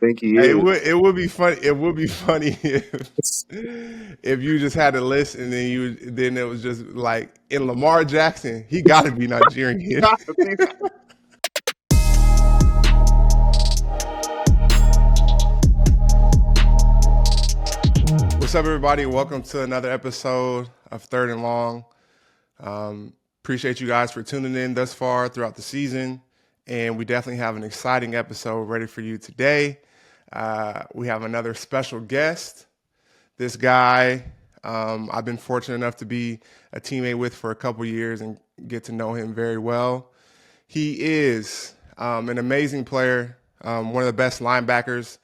think he Hey, is. it would be funny. It would be funny if you just had to list and then it was just like in Lamar Jackson, he got to be Nigerian. What's up, everybody? Welcome to another episode of Third and Long. Appreciate you guys for tuning in thus far throughout the season, and we definitely have an exciting episode ready for you today. We have another special guest. This guy, I've been fortunate enough to be a teammate with for a couple years and get to know him very well. He is an amazing player, one of the best linebackers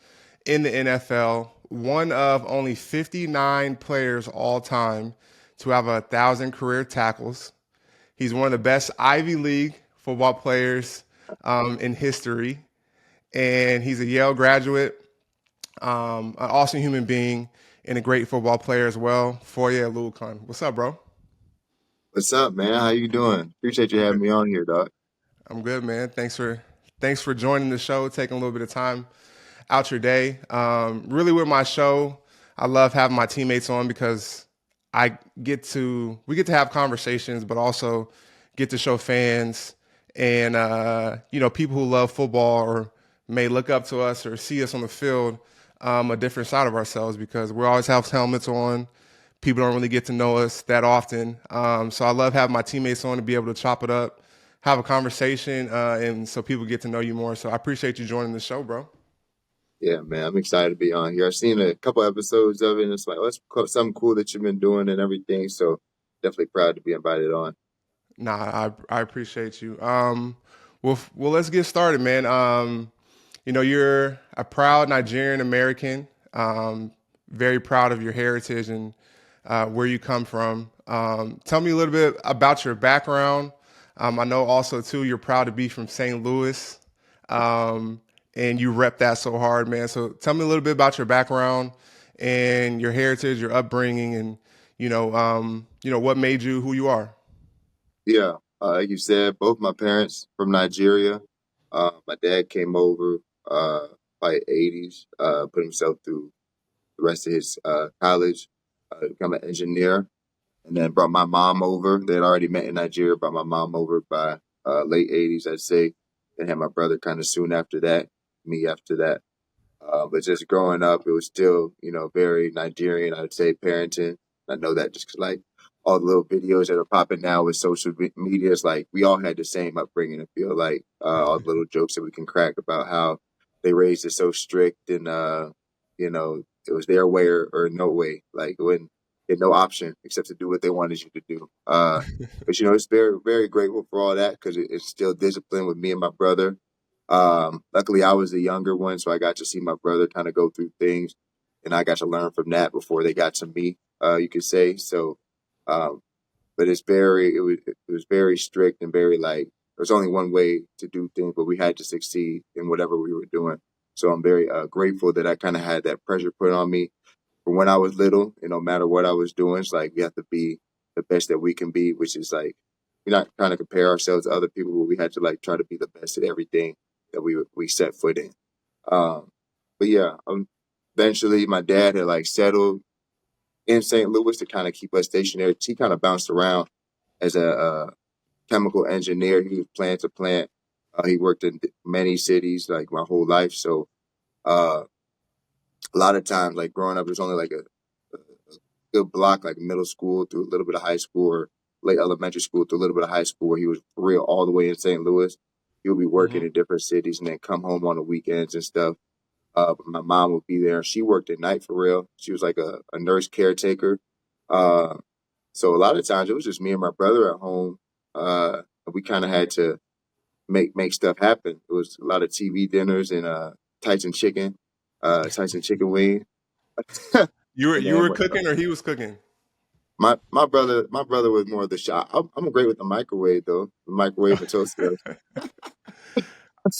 in the NFL, one of only 59 players all time to have 1,000 career tackles. He's one of the best Ivy League football players in history, and he's a Yale graduate, an awesome human being, and a great football player as well. Foye Oluokun. What's up, bro? What's up, man? How you doing? Appreciate you I'm having good. me on here, dog. I'm good, man. Thanks for joining the show, taking a little bit of time out your day. Really, with my show, I love having my teammates on because we get to have conversations, but also get to show fans and people who love football or may look up to us or see us on the field a different side of ourselves because we always have helmets on. People don't really get to know us that often, so I love having my teammates on to be able to chop it up, have a conversation, and so people get to know you more. So I appreciate you joining the show, bro. Yeah, man. I'm excited to be on here. I've seen a couple episodes of it, and it's like, that's something cool that you've been doing and everything. So definitely proud to be invited on. Nah, I appreciate you. Well, let's get started, man. You're a proud Nigerian American. Very proud of your heritage and where you come from. Tell me a little bit about your background. I know also too you're proud to be from St. Louis, and you rep that so hard, man. So tell me a little bit about your background and your heritage, your upbringing, and what made you who you are. Yeah, like you said, both my parents from Nigeria. My dad came over by '80s, put himself through the rest of his college, become an engineer, and then brought my mom over. They had already met in Nigeria. Brought my mom over by late '80s, I'd say. Then had my brother kind of soon after that. Me after that. But just growing up, it was still, very Nigerian, I'd say, parenting. I know that just 'cause, like, all the little videos that are popping now with social media, it's like we all had the same upbringing. I feel like all the little jokes that we can crack about how they raised us so strict and, it was their way or no way. Like, when had no option except to do what they wanted you to do. But, it's very, very grateful for all that because it instilled discipline with me and my brother. Luckily, I was the younger one, so I got to see my brother kind of go through things, and I got to learn from that before they got to me. You could say so. Um, but it was very strict and very like there's only one way to do things, but we had to succeed in whatever we were doing. So I'm very grateful that I kind of had that pressure put on me from when I was little. No matter what I was doing, it's like we have to be the best that we can be, which is like we're not trying to compare ourselves to other people, but we had to like try to be the best at everything that we set foot in. Um, but yeah, eventually my dad had like settled in St. Louis to kind of keep us stationary. He kind of bounced around as a chemical engineer. He was plant to plant. He worked in many cities like my whole life. So uh, a lot of times, like growing up, there's only like a good block, like middle school through a little bit of high school or late elementary school through a little bit of high school where he was for real all the way in St. Louis. He would be working Hmm. in different cities and then come home on the weekends and stuff. But my mom would be there. She worked at night for real. She was like a nurse caretaker. Uh, so a lot of times it was just me and my brother at home. We kind of had to make stuff happen. It was a lot of TV dinners and Tyson chicken, Tyson chicken wing. You were And you then were cooking or he was cooking? my brother was more of the shop. I'm great with the microwave though. The microwave and toaster.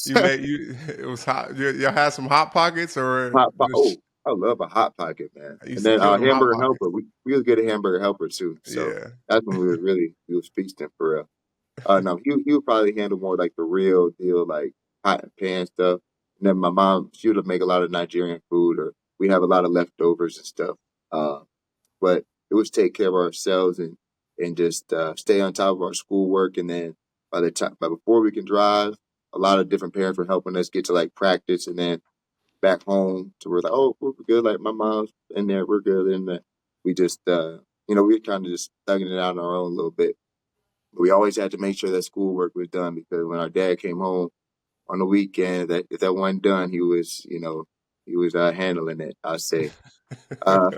You made you it was hot. Y'all had some hot pockets or just Oh, I love a hot pocket, man. I used And to then kill them hot hamburger helper. pockets. We was good at hamburger helper too. So Yeah. that's when we was feasting for real. No, he would probably handle more like the real deal, like hot and pan stuff. And then my mom, she would make a lot of Nigerian food, or we have a lot of leftovers and stuff. Uh, but it was take care of ourselves and just stay on top of our schoolwork. And then but before we can drive, a lot of different parents were helping us get to like practice, and then back home to where like, oh, we're good. Like my mom's in there, we're good. And we just, we kind of just thugging it out on our own a little bit. But we always had to make sure that schoolwork was done, because when our dad came home on the weekend, that if that wasn't done, he was handling it. I say, uh,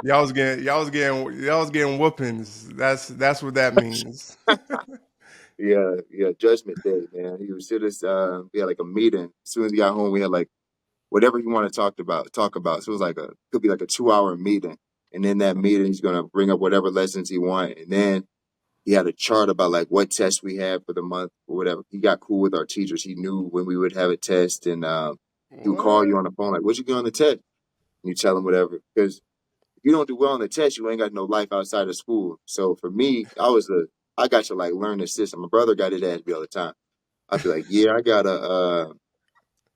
y'all was getting whoopings. That's what that means. yeah, yeah, Judgment Day, man. He was sit us. We had like a meeting. As soon as he got home, we had like whatever he wanted to talk about. So it was like could be like a 2 hour meeting. And in that meeting, he's gonna bring up whatever lessons he wanted. And then he had a chart about like what tests we had for the month or whatever. He got cool with our teachers. He knew when we would have a test, and he would call you What? on the phone like, "What'd you get on the test?" And you tell him whatever. Because if you don't do well on the test, you ain't got no life outside of school. So for me, I got to like learn the system. My brother got his ass beat all the time. I'd be like, yeah, I got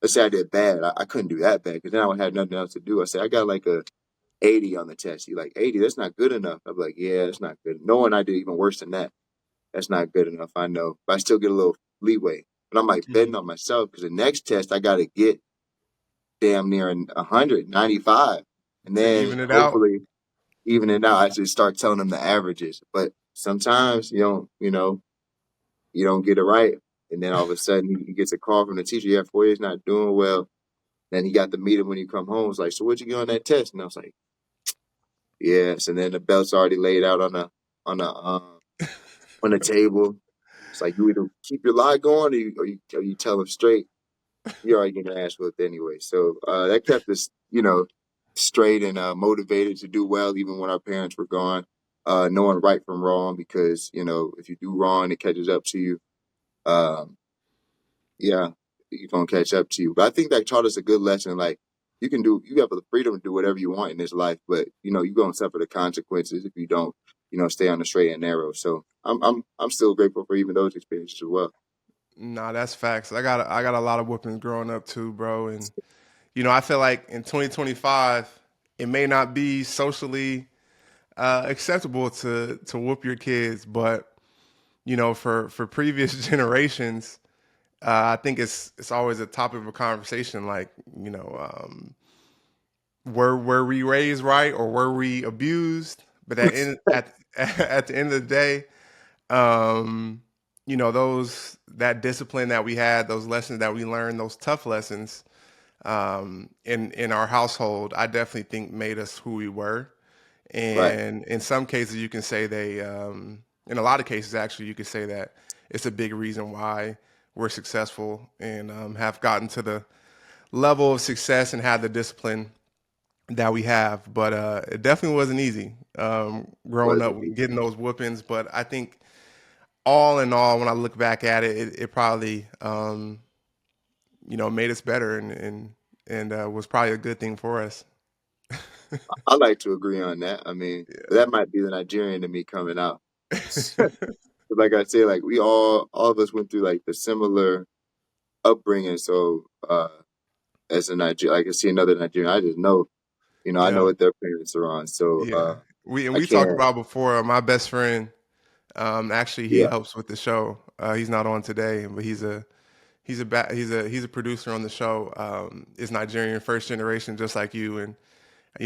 let's say I did bad. I couldn't do that bad because then I would have nothing else to do. I say I got like a 80 on the test. He like 80, that's not good enough. I'm like, yeah, that's not good. Knowing I did even worse than that, that's not good enough. I know, but I still get a little leeway. But I'm like betting on myself because the next test I got to get damn near 195, and To then even it out. hopefully even it out. I just start telling them the averages. But sometimes you don't get it right, and then all of a sudden he gets a call from the teacher. Yeah, Foye's not doing well. Then he got to meet him when he come home. It's like, so what'd you get on that test? And I was like, yes. And then the belt's already laid out on the on the table. It's like you either keep your lie going, or you tell him straight. You're already getting your ass whipped anyway. So that kept us, straight and motivated to do well, even when our parents were gone. Knowing right from wrong, because if you do wrong, it catches up to you. Um, yeah, you're gonna catch up to you. But I think that taught us a good lesson. Like you have the freedom to do whatever you want in this life, but you're gonna suffer the consequences if you don't, stay on the straight and narrow. So I'm still grateful for even those experiences as well. Nah, that's facts. I got a lot of whoopings growing up too, bro. And I feel like in 2025, it may not be socially acceptable to whoop your kids, but for previous generations, I think it's always a topic of a conversation. Like, were we raised right or were we abused? But at the end of the day, those that discipline that we had, those lessons that we learned, those tough lessons in our household, I definitely think made us who we were. Right. And in some cases, you can say in a lot of cases, actually, you could say that it's a big reason why we're successful and have gotten to the level of success and had the discipline that we have. But it definitely wasn't easy growing Was up, it? getting those whoopings. But I think all in all, when I look back at it, it probably made us better and was probably a good thing for us. I like to agree on that. I mean, that might be the Nigerian in me coming out. Like I say, like we all of us went through like the similar upbringing. So as a Nigerian, I can see another Nigerian. I just know, I know Yeah, what their parents are on. So yeah. We I talked can't. about before. My best friend, actually, he Yeah. helps with the show. He's not on today, but he's a producer on the show. Is Nigerian, first generation, just like you. And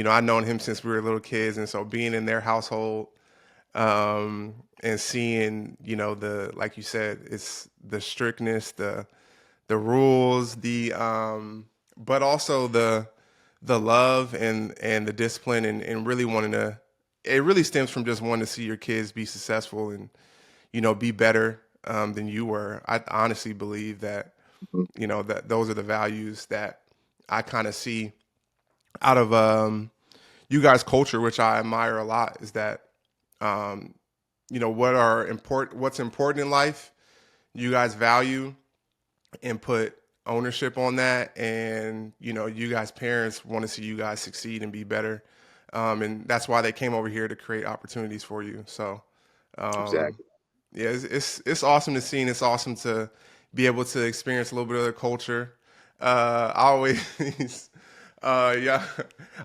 I've known him since we were little kids, and so being in their household, and seeing the, like you said, it's the strictness, the rules, but also the love and the discipline and really wanting to. It really stems from just wanting to see your kids be successful and be better than you were. I honestly believe that Mhm. that those are the values that I kind of see out of you guys' culture, which I admire a lot. Is that um, what's important in life, you guys value and put ownership on that, and you guys parents want to see you guys succeed and be better, and that's why they came over here to create opportunities for you. So um, Exactly. yeah, it's awesome to see, and it's awesome to be able to experience a little bit of their culture. I always, yeah,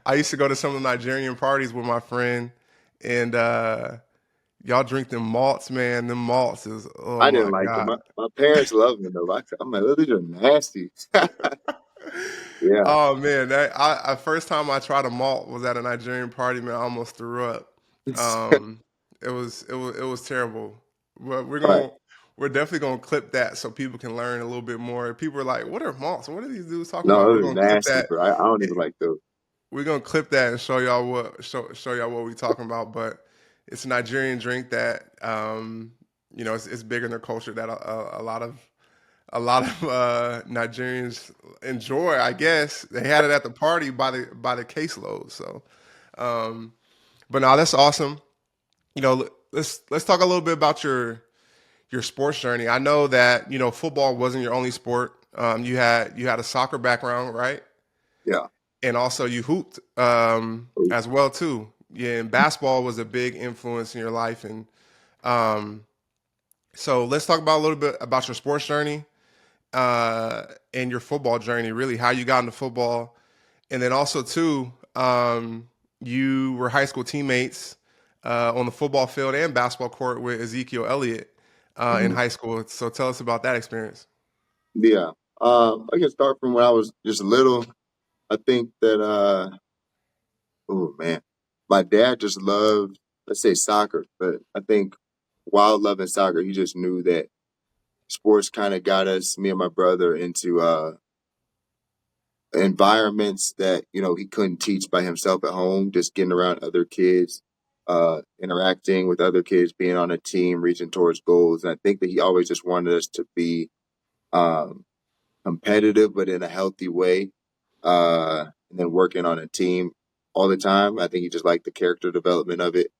I used to go to some of the Nigerian parties with my friend, and y'all drink them malts, man. Them malts is, oh I didn't my like them. God. My parents loved them though. I'm like, oh, these are nasty. Yeah. Oh man, first time I tried a malt was at a Nigerian party, man. I almost threw up. Um, it was terrible. But Right. we're definitely gonna clip that so people can learn a little bit more. People are like, "What are malts? What are these dudes talking No, about?" We're those are gonna clip nasty, that. bro. I don't even like those. We're gonna clip that and show y'all what we talking about. But it's a Nigerian drink that it's big in their culture that a lot of Nigerians enjoy. I guess they had it at the party by the caseload. So, um, but now that's awesome. Let's talk a little bit about your sports journey. I know that football wasn't your only sport. You had a soccer background, right? Yeah. And also you hooped as well too. Yeah, and basketball was a big influence in your life. And um, so let's talk about a little bit about your sports journey and your football journey, really how you got into football, and then also too, you were high school teammates on the football field and basketball court with Ezekiel Elliott in Mhm. high school. So tell us about that experience. Yeah. I can start from when I was just little. I think that oh man, my dad just loved, let's say, soccer, but I think while loving soccer, he just knew that sports kind of got us, me and my brother, into environments that he couldn't teach by himself at home. Just getting around other kids, interacting with other kids, being on a team, reaching towards goals. And I think that he always just wanted us to be um, competitive, but in a healthy way. And then working on a team all the time. I think he just liked the character development of it.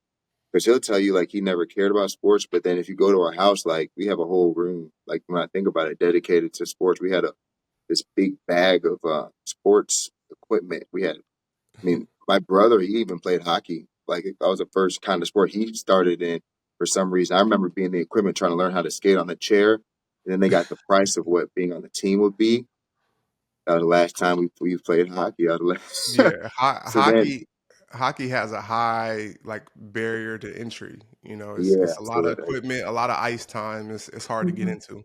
Because he'll tell you like he never cared about sports, but then if you go to our house, like we have a whole room, like when I think about it, dedicated to sports. We had this big bag of sports equipment. I mean, my brother, he even played hockey. Like that was the first kind of sport he started in for some reason. I remember being the equipment trying to learn how to skate on the chair, and then they got the price of what being on the team would be. That was the last time we played hockey. That was the last- Yeah, so then, hockey has a high like barrier to entry. It's yeah, a so lot of like, equipment, a lot of ice time. It's hard to get mhm. into.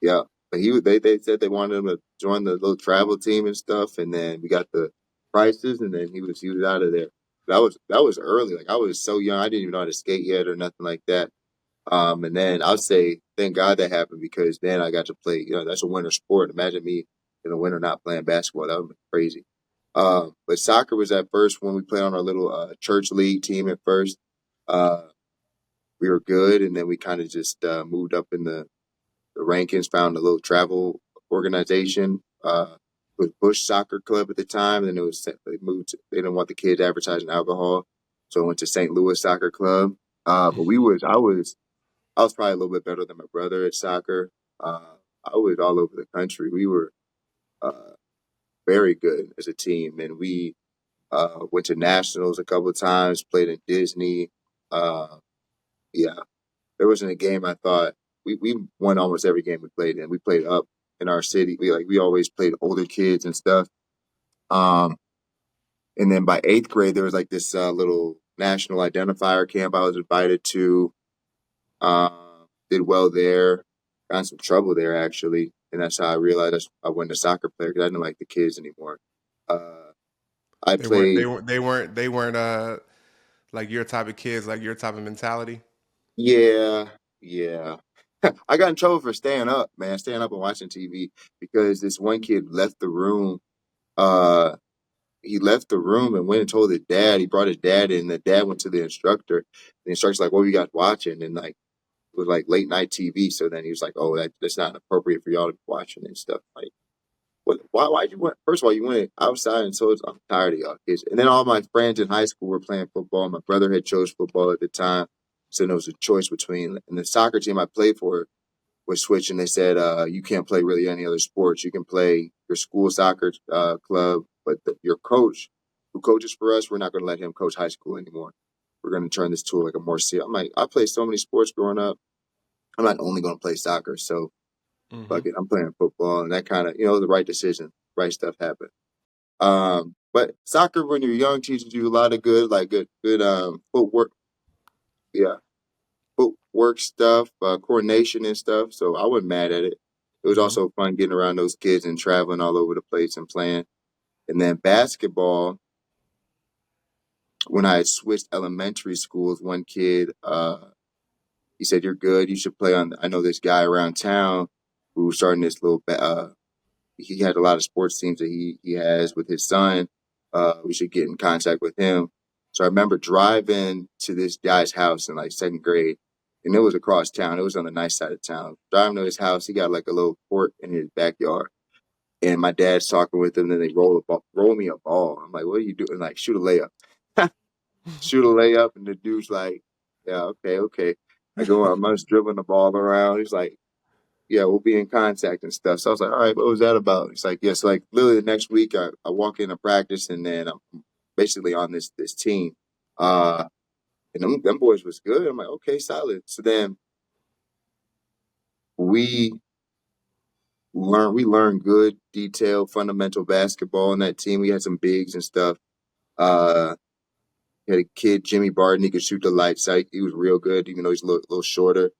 Yeah, but they said they wanted him to join the little travel team and stuff, and then we got the prices, and then he was out of there. That was early. Like I was so young, I didn't even know how to skate yet or nothing like that. And then I'll say thank God that happened because then I got to play. That's a winter sport. Imagine me in the winter not playing basketball. That would be crazy. But soccer was at first when we played on our little church league team at first. Uh, we were good, and then we kind of just moved up in the rankings, found a little travel organization. It was Bush Soccer Club at the time. And then they moved. They didn't want the kids advertising alcohol, so I went to St. Louis Soccer Club. But I was probably a little bit better than my brother at soccer. I was all over the country. We were uh, very good as a team, and we went to nationals a couple of times. Played in Disney. Uh, yeah, there wasn't a game I thought we won almost every game we played in. We played up in our city. We always played older kids and stuff. Um, and then by eighth grade, there was like this little national identifier camp I was invited to. Did well there. Got in some trouble there actually, and that's how I realized I wasn't a soccer player because I didn't like the kids anymore. Uh, I They weren't they played. weren't they weren't like your type of kids, like your type of mentality. Yeah, yeah. I got in trouble for staying up, man, staying up and watching TV because this one kid left the room. Uh, he left the room and went and told his dad. He brought his dad in. The dad went to the instructor. The instructor's like, "What were you guys watching?" And like it was like late night TV. So then he was like, "Oh, that's not appropriate for y'all to be watching and stuff." Like, what? Why'd you went? First of all, you went outside and told us I'm tired of y'all kids. And then all my friends in high school were playing football. My brother had chose football at the time, so there was a choice between. And the soccer team I played for was switching. They said you can't play really any other sports. You can play your school soccer club, but your coach, who coaches for us, we're not going to let him coach high school anymore. We're going to turn this to like a more serious. I'm like, I played so many sports growing up. I'm not only going to play soccer. So Mm-hmm. Fuck it, I'm playing football, and that kind of the right decision, right stuff happened. But soccer when you're young teaches you a lot of good, like good footwork, yeah, footwork stuff, coordination and stuff. So I wasn't mad at it. It was Mm-hmm. also fun getting around those kids and traveling all over the place and playing. And then basketball, when I had switched elementary schools, one kid, he said, "You're good. You should play on." I know this guy around town who's starting this little. He had a lot of sports teams that he has with his son. We should get in contact with him. So I remember driving to this guy's house in like second grade, and it was across town. It was on the nice side of town. Driving to his house, he got like a little court in his backyard, and my dad's talking with him. Then they roll me a ball. I'm like, "What are you doing?" Like, shoot a layup, shoot a layup, and the dude's like, "Yeah, okay, okay." I go, I'm just dribbling the ball around. He's like, "Yeah, we'll be in contact and stuff." So I was like, "All right, what was that about?" It's like, yes, like literally the next week I walk into practice and then I'm basically on this team. Uh and them boys was good. I'm like, okay, solid. So then we we learned good, detailed, fundamental basketball in that team. We had some bigs and stuff. Uh we had a kid, Jimmy Barton, he could shoot the lights out. He was real good, even though he's a little shorter.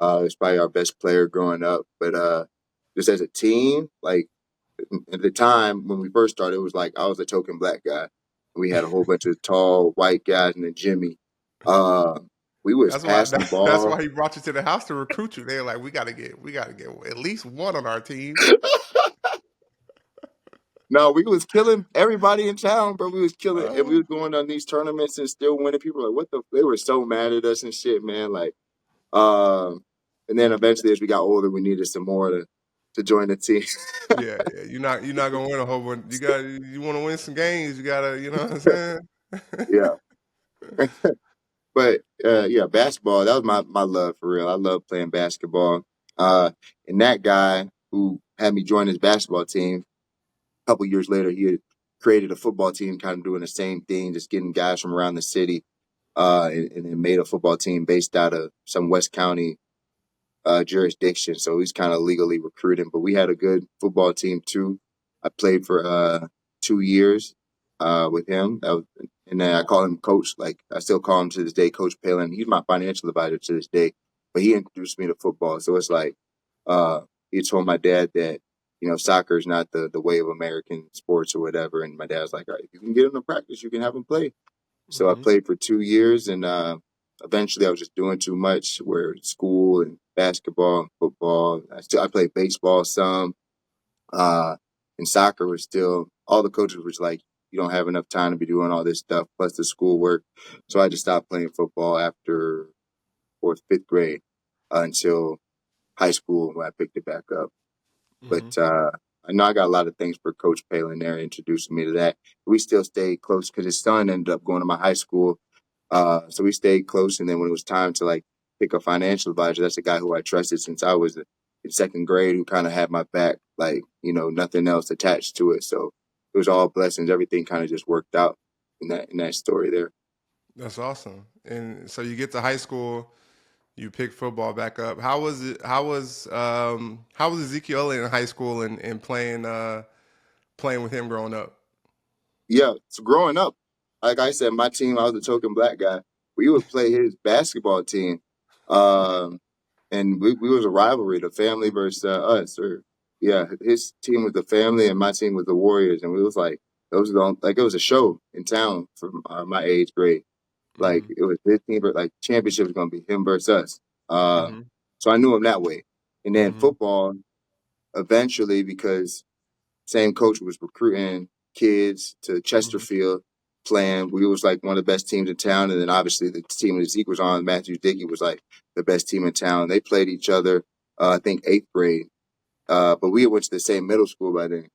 He's probably our best player growing up. But just as a team, like at the time when we first started, it was like I was a token black guy. We had a whole bunch of tall white guys and then Jimmy. Uh, we was That's why passing the that's ball. why he brought you to the house to recruit you. They're like, we gotta get at least one on our team. No, we was killing everybody in town, bro. We was killing, and we Uh, was going on these tournaments and still winning. People were like, what the? They were so mad at us and shit, man. Like, um, and then eventually, as we got older, we needed some more to join the team. yeah, yeah. You're not gonna win a whole bunch. You want to win some games. You gotta, you know what I'm saying? Yeah, but yeah, basketball. That was my love for real. I love playing basketball. Uh, and that guy who had me join his basketball team, a couple years later, he had created a football team, kind of doing the same thing, just getting guys from around the city, and made a football team based out of some West County jurisdiction. So he's kind of legally recruiting. But we had a good football team too. I played for 2 years with him. And then I call him Coach. Like I still call him to this day, Coach Palin. He's my financial advisor to this day. But he introduced me to football. So it's like uh, he told my dad that soccer is not the way of American sports or whatever. And my dad was like, all right, if you can get him to practice, you can have him play. So I Hmm. played for 2 years, and eventually I was just doing too much. Where school and basketball, and football. I played baseball some, uh, and soccer was still. All the coaches was like, "You don't have enough time to be doing all this stuff plus the schoolwork." So I just stopped playing football after fourth, fifth grade until high school when I picked it back up. Hmm. But I know I got a lot of things for Coach Palin there introducing me to that. We still stayed close because his son ended up going to my high school. So we stayed close. And then when it was time to like pick a financial advisor, that's a guy who I trusted since I was in second grade, who kind of had my back, like, nothing else attached to it. So it was all blessings. Everything kind of just worked out in that story there. That's awesome. And so you get to high school, you pick football back up. How was it? How was Ezekiel Elliott in high school and playing with him growing up? Yeah. So growing up, like I said, my team, I was the token black guy. We would play his basketball team. Um, and we was a rivalry, the family versus us. Or yeah, his team was the family, and my team was the Warriors, and we was like those were like it was a show in town for my age grade. Like Hmm. it was his team, but like championship was gonna be him versus us. Hmm. So I knew him that way, and then Hmm. football eventually because same coach was recruiting kids to Hmm. Chesterfield playing. We was like one of the best teams in town. And then obviously the team that Zeke was on, Matthew Dickey, was like the best team in town. They played each other, I think eighth grade. But we went to the same middle school by then.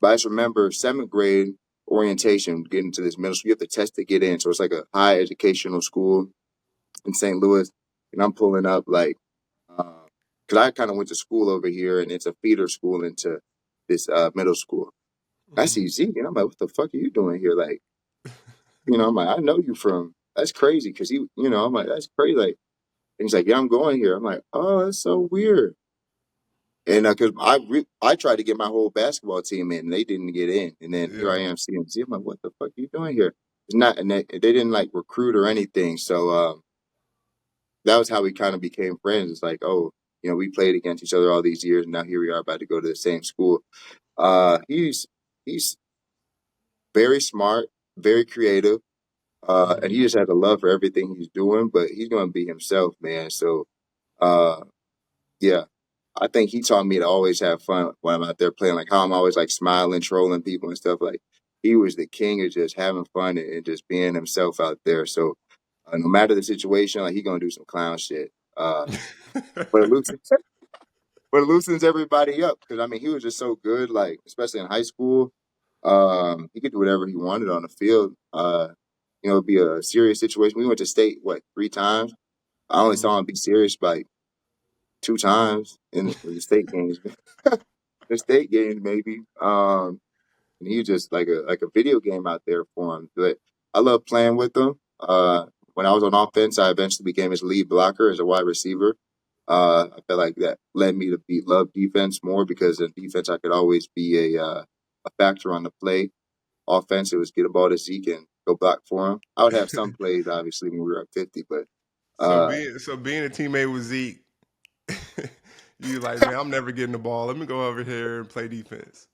But I just remember seventh grade orientation, getting to this middle school. You have to test to get in. So it's like a high educational school in St. Louis. And I'm pulling up like, because I kind of went to school over here and it's a feeder school into this middle school. I Hmm. see Zeke, and I'm like, what the fuck are you doing here? Like, I'm like, I know you from, that's crazy. Cause I'm like, that's crazy. Like, and he's like, yeah, I'm going here. I'm like, oh, that's so weird. And because I tried to get my whole basketball team in, and they didn't get in. And then here I Yeah. am, CMC. I'm like, what the fuck are you doing here? It's not, and they didn't like recruit or anything. So that was how we kind of became friends. It's like, oh, we played against each other all these years, and now here we are about to go to the same school. He's very smart, very creative, and Hmm. he just has a love for everything he's doing. But he's going to be himself, man. So, uh, yeah, I think he taught me to always have fun when I'm out there playing. Like how I'm always like smiling, trolling people and stuff. Like he was the king of just having fun and just being himself out there. So, no matter the situation, like he gonna do some clown shit. But it loosens everybody up because I mean he was just so good. Like especially in high school, he could do whatever he wanted on the field. It'd be a serious situation. We went to state what 3 times. I only Hmm. saw him be serious like 2 times in the state games. The state games maybe. And he was just like a video game out there for him. But I love playing with him. When I was on offense, I eventually became his lead blocker as a wide receiver. I felt like that led me to love defense more because in defense I could always be a factor on the play. Offense, it was get a ball to Zeke and go block for him. I would have some plays obviously when we were at 50, but So uh, being a teammate with Zeke, you like, man, I'm never getting the ball. Let me go over here and play defense.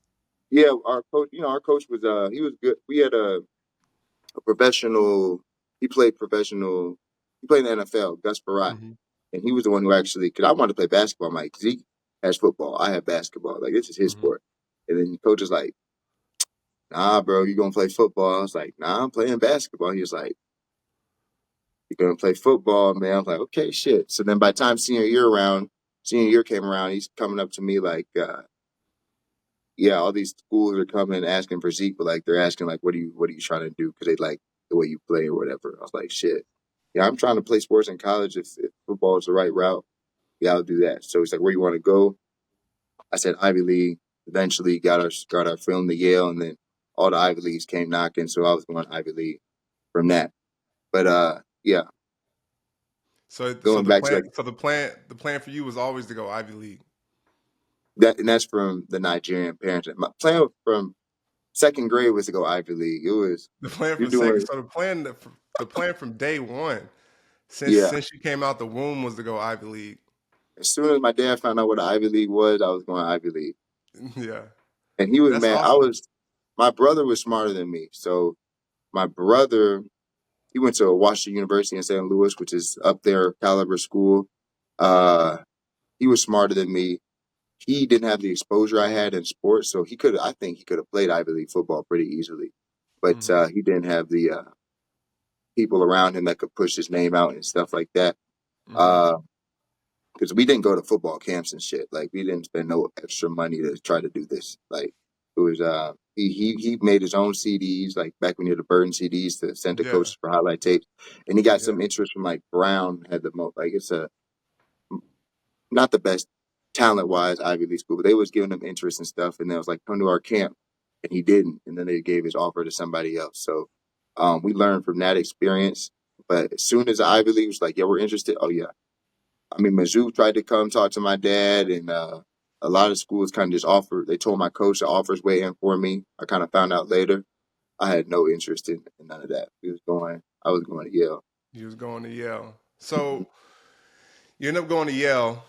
yeah, our coach was he was good. We had a professional. He played professional. He played in the NFL. Gus Barat, Hmm. and he was the one who actually. Because I wanted to play basketball. I'm like Zeke has football. I have basketball. Like this is his Hmm. sport. And then the coach is like, "Nah, bro, you gonna play football?" I was like, "Nah, I'm playing basketball." He was like, "You're gonna play football, man." I was like, "Okay, shit." So then by the time senior year came around, he's coming up to me like, "Yeah, all these schools are coming asking for Zeke, but like they're asking like, what are you trying to do? Because they like the way you play or whatever." I was like, "Shit." Yeah, I'm trying to play sports in college. If football is the right route, yeah, I'll do that. So he's like, where you want to go? I said Ivy League. Eventually got our film to Yale, and then all the Ivy Leagues came knocking. So I was going Ivy League from that. But yeah, So going the back to plan, like the plan for you was always to go Ivy League. that, and that's from the Nigerian parents. My plan from second grade was to go Ivy League. It was The plan you're from second. doing So the plan from day one, since yeah. since you came out the womb, was to go Ivy League. As soon as my dad found out what the Ivy League was, I was going Ivy League, Yeah, and he was that's mad. awesome. My brother was smarter than me, so my brother he went to Washington University in St. Louis, which is up there caliber school. Uh, he was smarter than me. He didn't have the exposure I had in sports, so I think he could have played Ivy League football pretty easily, but Hmm. he didn't have the people around him that could push his name out and stuff like that. Hmm. Uh, because we didn't go to football camps and shit. Like we didn't spend no extra money to try to do this. Like it was he made his own CDs, like back when you had the Burton CDs to send to Yeah, coaches for highlight tapes. And he got yeah, some interest from like Brown had the most like it's a not the best talent wise Ivy League school, but they was giving him interest and stuff and then it was like come to our camp and he didn't. And then they gave his offer to somebody else. So we learned from that experience. But as soon as the Ivy League was like, yeah, we're interested. Oh yeah, I mean, Mizzou tried to come talk to my dad, and a lot of schools kind of just offered. They told my coach the offers waiting for me. I kind of found out later. I had no interest in none of that. I was going to Yale. you was going to Yale. So you end up going to Yale.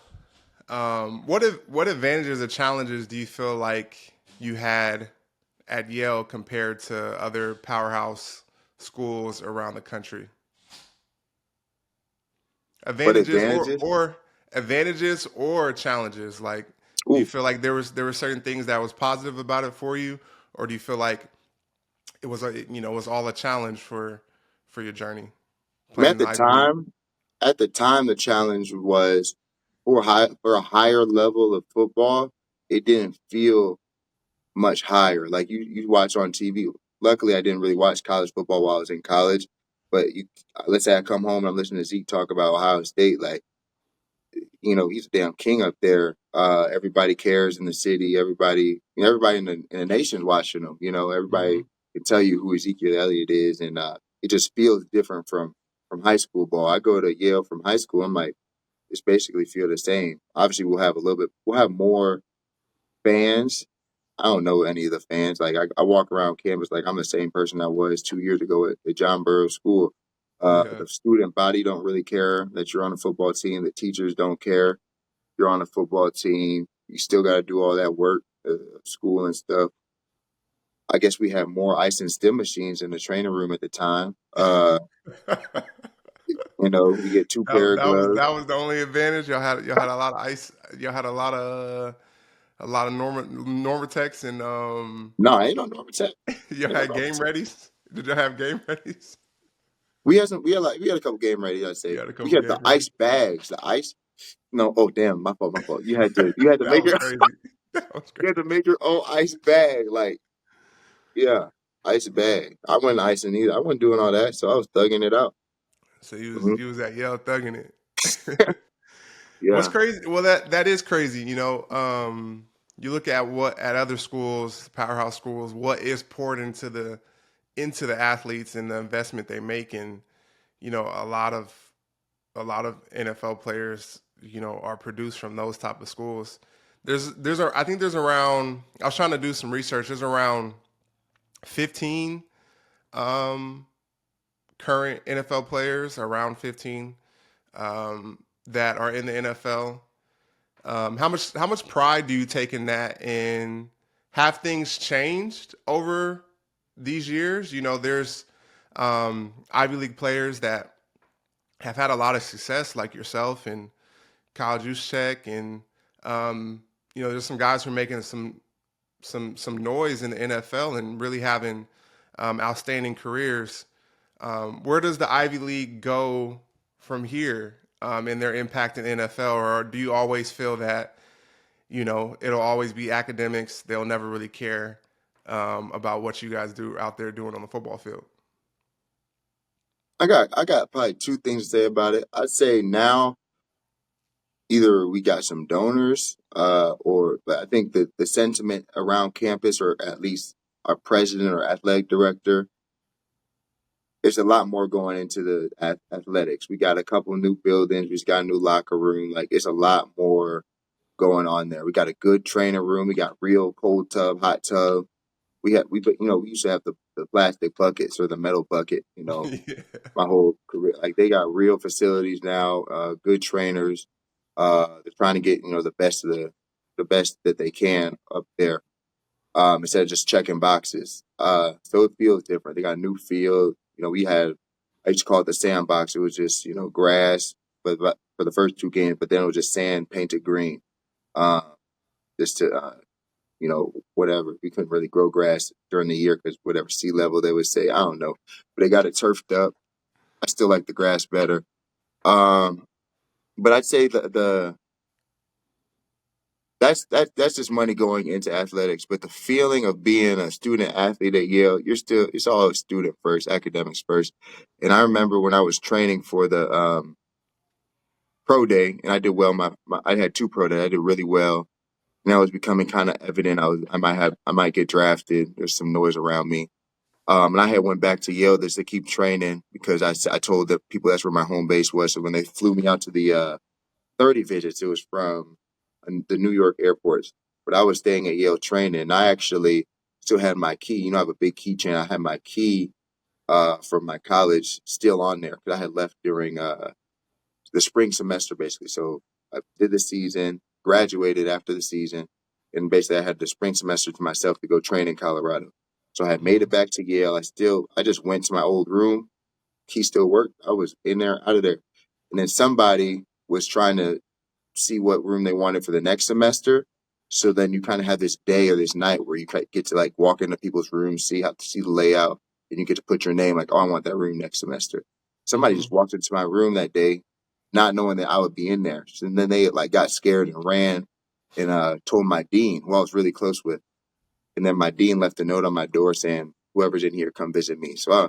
What advantages or challenges do you feel like you had at Yale compared to other powerhouse schools around the country? But Advantages or advantages? or advantages or challenges? Like, do you Ooh, feel like there were certain things that was positive about it for you, or do you feel like it was all a challenge for your journey I mean, playing in the Ivy League? at the time, the challenge was for a higher level of football. It didn't feel much higher. Like you watch on TV. Luckily, I didn't really watch college football while I was in college. But let's say I come home and I'm listening to Zeke talk about Ohio State. Like he's a damn king up there. Everybody cares in the city. Everybody in the nation watching him. Hmm. Everybody can tell you who Ezekiel Elliott is, and it just feels different from high school ball. I go to Yale from high school. I'm like, it's basically feel the same. Obviously, we'll have more fans. I don't know any of the fans. Like I walk around campus like I'm the same person I was 2 years ago at John Burroughs School. Yeah. The student body don't really care that you're on a football team. The teachers don't care you're on a football team. You still got to do all that work, school and stuff. I guess we had more ice and stim machines in the training room at the time. We get two pair of gloves. That was the only advantage. Y'all had a lot of ice. Y'all had a lot of Normatex and No, ain't no Norman Tech. y'all Ain't no had Norman game Tech. readies. Did y'all have game readies? We had some. We had a couple game ready. I'd You say had a we couple had the game readies. ice bags. The ice. No, oh damn, my fault, my fault. You had to That make was your crazy. That was you crazy. had to make your own ice bag. Like yeah, ice bag. I wasn't icing either. I wasn't doing all that, so I was thugging it out. So Hmm. you was at Yale thugging it. What's Yeah, crazy? Well, that is crazy. You look at what at other schools, powerhouse schools, what is poured into the athletes and the investment they make, and a lot of NFL players, are produced from those type of schools. I think there's around. I was trying to do some research. There's around 15 um, current NFL players, around 15 that are in the NFL. How much pride do you take in that? And have things changed over these years? There's Ivy League players that have had a lot of success, like yourself and Kyle Juszczyk, and there's some guys who are making some noise in the NFL and really having outstanding careers. Where does the Ivy League go from here in their impact in NFL, or do you always feel that it'll always be academics? They'll never really care about what you guys do out there doing on the football field. I got probably two things to say about it. I'd say now either we got some donors, but I think that the sentiment around campus, or at least our president or athletic director, there's a lot more going into the athletics. We got a couple new buildings. We just got a new locker room. Like it's a lot more going on there. We got a good training room. We got real cold tub, hot tub. We used to have the plastic buckets or the metal bucket. Yeah. My whole career, like they got real facilities now. Good trainers. They're trying to get the best that they can up there. Instead of just checking boxes. So it feels different. They got a new field. I used to call it the sandbox. It was just, grass for the first two games, but then it was just sand painted green. Uh, just to, whatever. We couldn't really grow grass during the year because whatever sea level they would say, I don't know. But they got it turfed up. I still like the grass better. Um, but I'd say that's just money going into athletics. But the feeling of being a student athlete at Yale, it's all student first, academics first. And I remember when I was training for the pro day, and I did well. I had two pro days. I did really well, and that was becoming kind of evident. I might get drafted. There's some noise around me. And I had went back to Yale just to keep training because I told the people that's where my home base was. So when they flew me out to the 30 visits. It was from the New York airports. But I was staying at Yale training, and I actually still had my key. I have a big keychain. I had my key from my college still on there because I had left during the spring semester, basically. So I did the season, graduated after the season, and basically I had the spring semester to myself to go train in Colorado. So I had made it Mhm. back to Yale. I just went to my old room. Key still worked. I was in there, out of there. And then somebody was trying to see what room they wanted for the next semester. So then you kind of have this day or this night where you get to like walk into people's rooms, see the layout, and you get to put your name like, oh, I want that room next semester. Somebody just Mhm. walked into my room that day, not knowing that I would be in there. So then they like got scared and ran and told my dean, who I was really close with. And then my dean left a note on my door saying, whoever's in here, come visit me. So I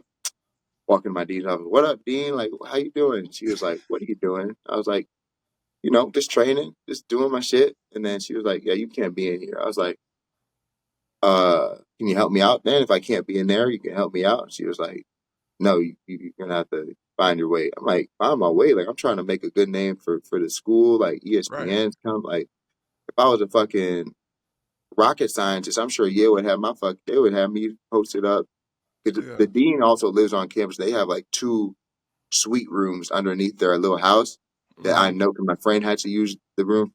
walked in my dean's office. What up, dean? Like, how you doing? She was like, what are you doing? I was like, just training, just doing my shit. And then she was like, yeah, you can't be in here. I was like, can you help me out then? If I can't be in there, you can help me out. She was like, no, you're going to have to find your way. I'm like, find my way. Like I'm trying to make a good name for the school. Like Right. ESPN's come. Like if I was a fucking rocket scientist, I'm sure Yale would have my fuck. They would have me posted up. 'Cause Yeah. the dean also lives on campus. They have like two suite rooms underneath their little house that I Hmm. know because my friend had to use the room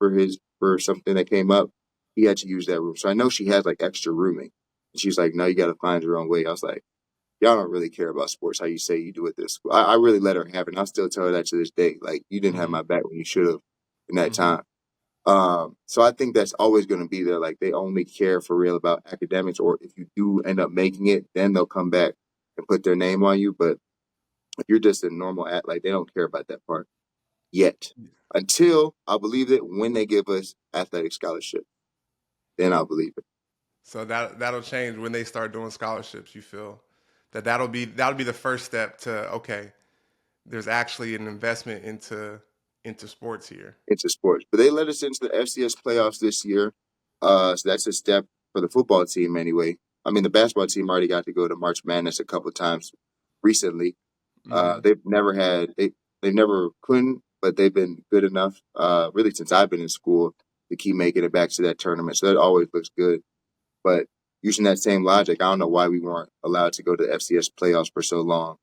for something that came up. He had to use that room, so I know she has like extra rooming. And she's like, "No, you got to find your own way." I was like, "Y'all don't really care about sports. How you say you do at this school?" I really let her have it. And I still tell her that to this day. Like you didn't have Hmm. my back when you should have in that Hmm. time. So I think that's always going to be there. Like they only care for real about academics, or if you do end up making it, then they'll come back and put their name on you. But if you're just a normal at, like they don't care about that part yet. Until I believe it when they give us athletic scholarship, then I'll believe it. So that'll change when they start doing scholarships. You feel that that'll be the first step to okay, there's actually an investment into sports here. Into sports. But they let us into the FCS playoffs this year. So that's a step for the football team anyway. I mean, the basketball team already got to go to March Madness a couple of times recently. Hmm. They've never had they never couldn't, but they've been good enough really since I've been in school to keep making it back to that tournament. So that always looks good. But using that same logic, I don't know why we weren't allowed to go to the FCS playoffs for so long.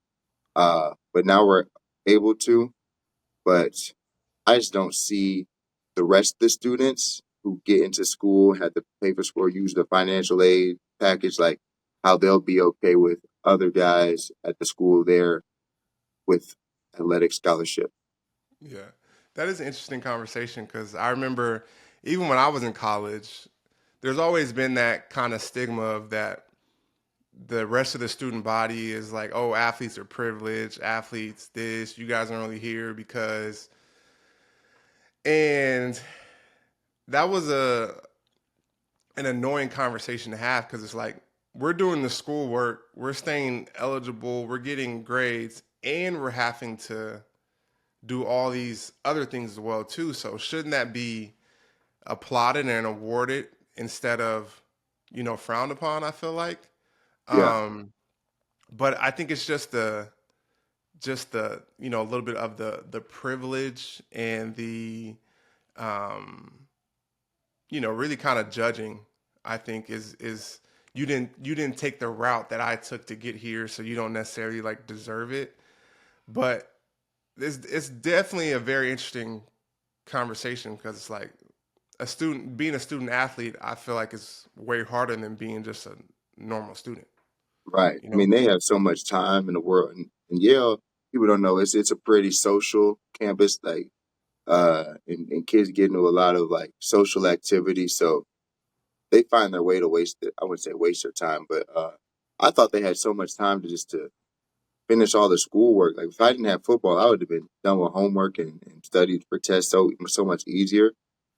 But now we're able to. But I just don't see the rest of the students who get into school, have to pay for school, use the financial aid package, like how they'll be okay with other guys at the school there with athletic scholarship. Yeah, that is an interesting conversation because I remember even when I was in college, there's always been that kind of stigma of that the rest of the student body is like, oh, athletes are privileged, athletes this, you guys aren't really here because, and that was a an annoying conversation to have because it's like we're doing the schoolwork, we're staying eligible, we're getting grades, and we're having to do all these other things as well too. So shouldn't that be applauded and awarded instead of frowned upon? I feel like, Yeah, um, but I think it's just the a little bit of the privilege and the um, really kind of judging. I think is you didn't take the route that I took to get here, so you don't necessarily like deserve it. But it's definitely a very interesting conversation because it's like a student being a student athlete. I feel like it's way harder than being just a normal student. right. You I know. mean, they have so much time in the world, and Yale, people don't know it's a pretty social campus, like and kids get into a lot of like social activities, so they find their way to waste it. I wouldn't say waste their time, but I thought they had so much time to just to finish all the schoolwork. Like if I didn't have football, I would have been done with homework and studied for tests so much easier.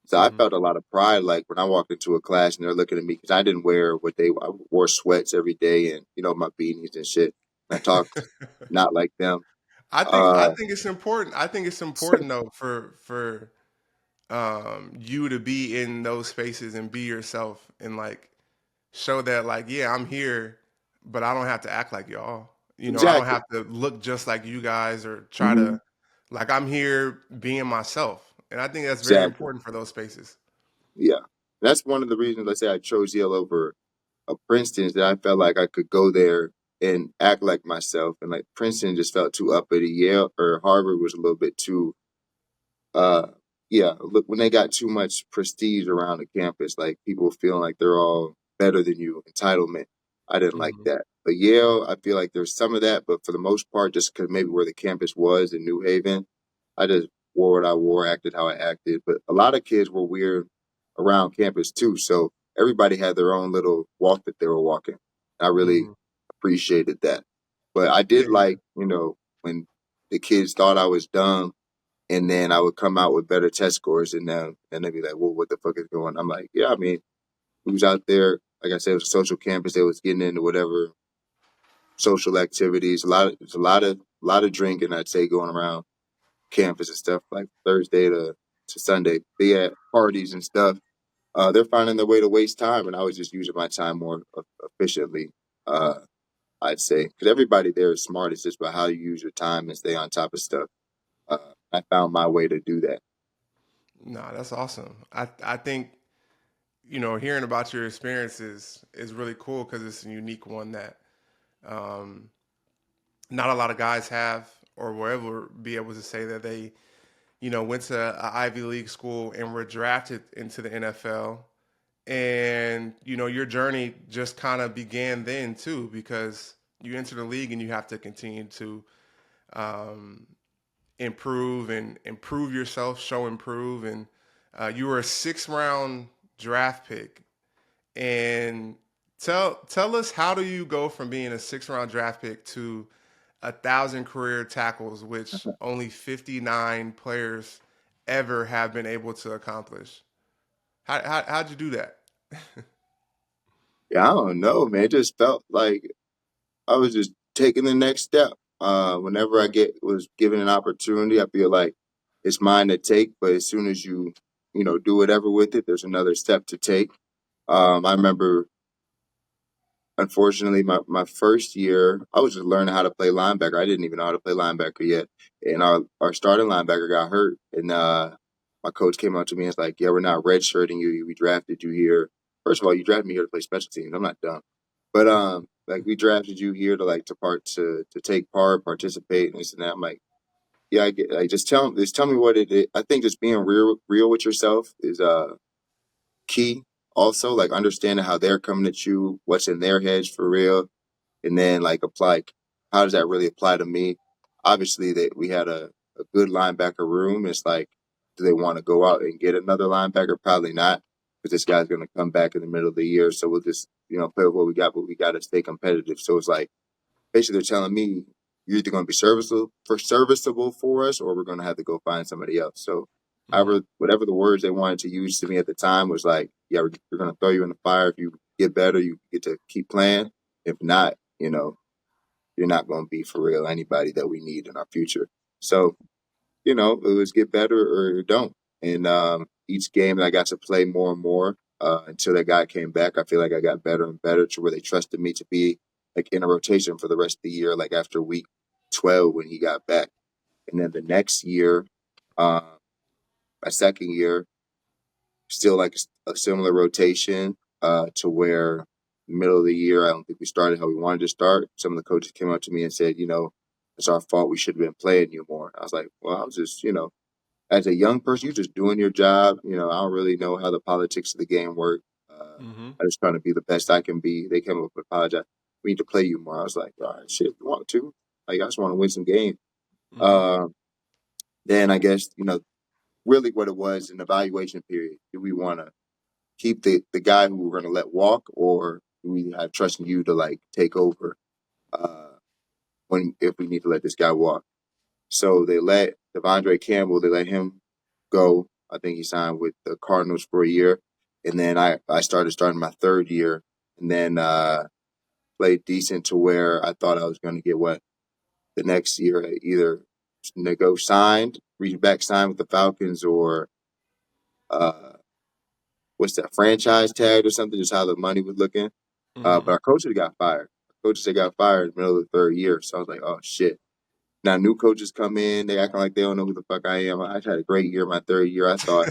So I Hmm. felt a lot of pride, like when I walked into a class and they're looking at me because I didn't wear I wore sweats every day and my beanies and shit. And I talked not like them. I Uh, think it's important. I think it's important though for you to be in those spaces and be yourself and like show that like yeah I'm here, but I don't have to act like y'all. I don't exactly. have to look just like you guys or try Hmm. to like I'm here being myself. And I think that's very Exactly. important for those spaces. Yeah. That's one of the reasons. Let's say I chose Yale over Princeton is that I felt like I could go there and act like myself, and like Princeton just felt too uppity. Yale or Harvard was a little bit too uh yeah, look when they got too much prestige around the campus, like people feeling like they're all better than you, entitlement. I didn't like Hmm. that. But Yale, I feel like there's some of that, but for the most part, just because maybe where the campus was in New Haven, I just wore what I wore, acted how I acted. But a lot of kids were weird around campus too, so everybody had their own little walk that they were walking. I really Hmm. appreciated that. But I Yeah, did yeah. like, when the kids thought I was dumb and then I would come out with better test scores and them and they'd be like, well, what the fuck is going on? I'm like, yeah, I mean, we was out there, like I said, it was a social campus, they was getting into whatever social activities, a lot of drinking I'd say going around campus and stuff, like Thursday to Sunday. They had parties and stuff. They're finding their way to waste time and I was just using my time more efficiently. Uh I'd say, because everybody there is smart. It's just about how you use your time and stay on top of stuff. I found my way to do that. No, that's awesome. I think hearing about your experiences is really cool because it's a unique one that um, not a lot of guys have or will ever be able to say that they went to an Ivy League school and were drafted into the NFL. And your journey just kind of began then too, because you enter the league and you have to continue to um, improve yourself, improve. And you were a 6th round draft pick. And tell us, how do you go from being a 6th round draft pick to 1,000 career tackles, which only 59 players ever have been able to accomplish? How'd you do that? Yeah, I don't know, man. It just felt like I was just taking the next step. Whenever I was given an opportunity, I feel like it's mine to take. But as soon as you do whatever with it, there's another step to take. I remember, unfortunately, my first year, I was just learning how to play linebacker. I didn't even know how to play linebacker yet, and our starting linebacker got hurt, and my coach came up to me and was like, "Yeah, we're not redshirting you. We drafted you here. First of all, you drafted me here to play special teams. I'm not dumb." But like we drafted you here to to take part, participate, and this and that. I'm like, yeah, I get. Like, just tell me what it is. I think just being real with yourself is key. Also, like understanding how they're coming at you, what's in their heads for real, and then like apply. How does that really apply to me? Obviously, that we had a good linebacker room. It's like, do they want to go out and get another linebacker? Probably not, because this guy's going to come back in the middle of the year. So we'll just play with what we got, but we got to stay competitive. So it's like basically they're telling me you're either going to be serviceable for us, or we're going to have to go find somebody else. So, Mm-hmm. whatever the words they wanted to use to me at the time was like, yeah, we're going to throw you in the fire. If you get better, you get to keep playing. If not, you're not going to be for real anybody that we need in our future. So, it was get better or don't. And each game that I got to play more and more until that guy came back, I feel like I got better and better to where they trusted me to be like in a rotation for the rest of the year, like after week 12 when he got back. And then the next year, uh, my second year, still like a similar rotation to where middle of the year, I don't think we started how we wanted to start. Some of the coaches came up to me and said, it's our fault. We should have been playing you more. I was like, well, I was just, as a young person, you're just doing your job. I don't really know how the politics of the game work. Mm-hmm. I just trying to be the best I can be. They came up with apologize. We need to play you more. I was like, all right, shit, you want to? Like, I just want to win some games. Mm-hmm. Uh, then I guess, really what it was an evaluation period. Do we want to keep the guy who we're going to let walk, or do we have trust in you to like take over if we need to let this guy walk? So they let Devondre Campbell, they let him go. I think he signed with the Cardinals for a year. And then I starting my third year, and then played decent to where I thought I was going to get what the next year, either reach back signed with the Falcons, or uh, what's that, franchise tag or something, just how the money was looking. But Mm-hmm. our coaches got fired. Our coaches, they got fired in the middle of the third year. So I was like, oh shit. Now new coaches come in, they acting like they don't know who the fuck I am. I had a great year my third year. I thought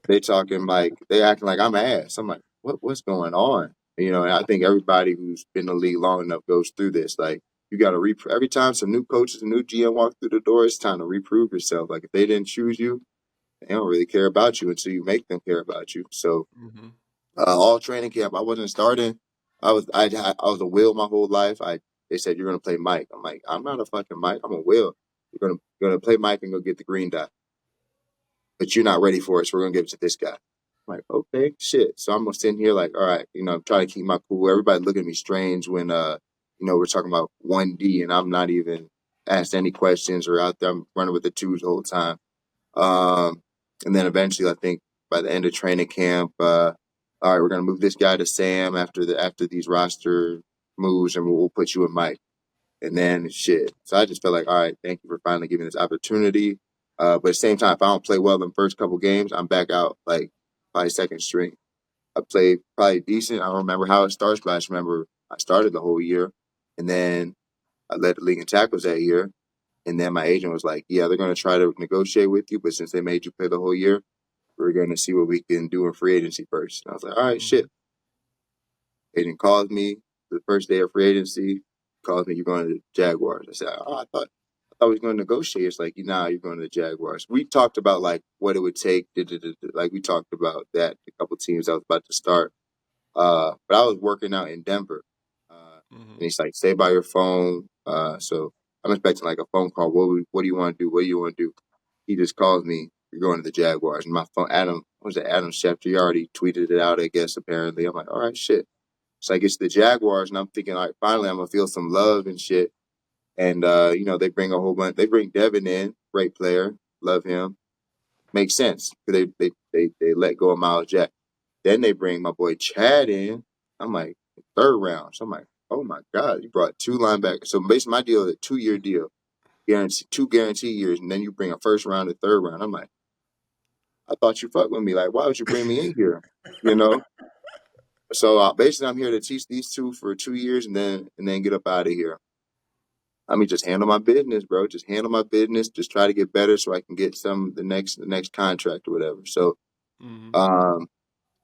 they talking like they acting like I'm ass. I'm like, what's going on? And I think everybody who's been in the league long enough goes through this. Like you got to every time some new coaches, a new GM walk through the door, it's time to reprove yourself. Like if they didn't choose you, they don't really care about you until you make them care about you. So Mm-hmm. all training camp, I wasn't starting. I was a Will my whole life. They said you're gonna play Mike. I'm like, I'm not a fucking Mike. I'm a Will. You're gonna play Mike and go get the green dot, but you're not ready for it. So we're gonna give it to this guy. I'm like, okay, shit. So I'm gonna sit here like, all right, I'm trying to keep my cool. Everybody looking at me strange when we're talking about 1D and I'm not even asked any questions or out there. I'm running with the twos the whole time. Um, and then eventually, I think by the end of training camp, all right, we're gonna move this guy to Sam after these roster moves, and we'll put you in Mike. And then shit. So I just felt like, all right, thank you for finally giving this opportunity. But at the same time, if I don't play well in the first couple games, I'm back out like by second string. I played probably decent. I don't remember how it starts, but I just remember I started the whole year. And then I led the league in tackles that year. And then my agent was like, yeah, they're going to try to negotiate with you, but since they made you play the whole year, we're going to see what we can do in free agency first. And I was like, all right, shit. Mhm. Agent calls me the first day of free agency, calls me, you're going to the Jaguars. I said, oh, I thought we was going to negotiate. It's like, nah, you're going to the Jaguars. We talked about like what it would take. Like we talked about that, a couple teams I was about to start. But I was working out in Denver. And Mhm. he's like, stay by your phone. So I'm expecting like a phone call. What do you want to do? What do you want to do? He just calls me, you're going to the Jaguars. And my phone, what was it, Adam Schefter? He already tweeted it out, I guess, apparently. I'm like, all right, shit. It's like, it's the Jaguars. And I'm thinking, like, finally, I'm going to feel some love and shit. And, they bring they bring Devin in, great player. Love him. Makes sense. They let go of Miles Jack. Then they bring my boy Chad in. I'm like, third round. So I'm like, oh my God, you brought two linebackers. So basically my deal is a 2-year deal, two guarantee years, and then you bring a first round and third round. I'm like, I thought you fucked with me. Like, why would you bring me in here? You know? So basically I'm here to teach these two for 2 years and then get up out of here. I mean, just handle my business, bro. Just handle my business. Just try to get better so I can get the next contract or whatever. So Mhm. um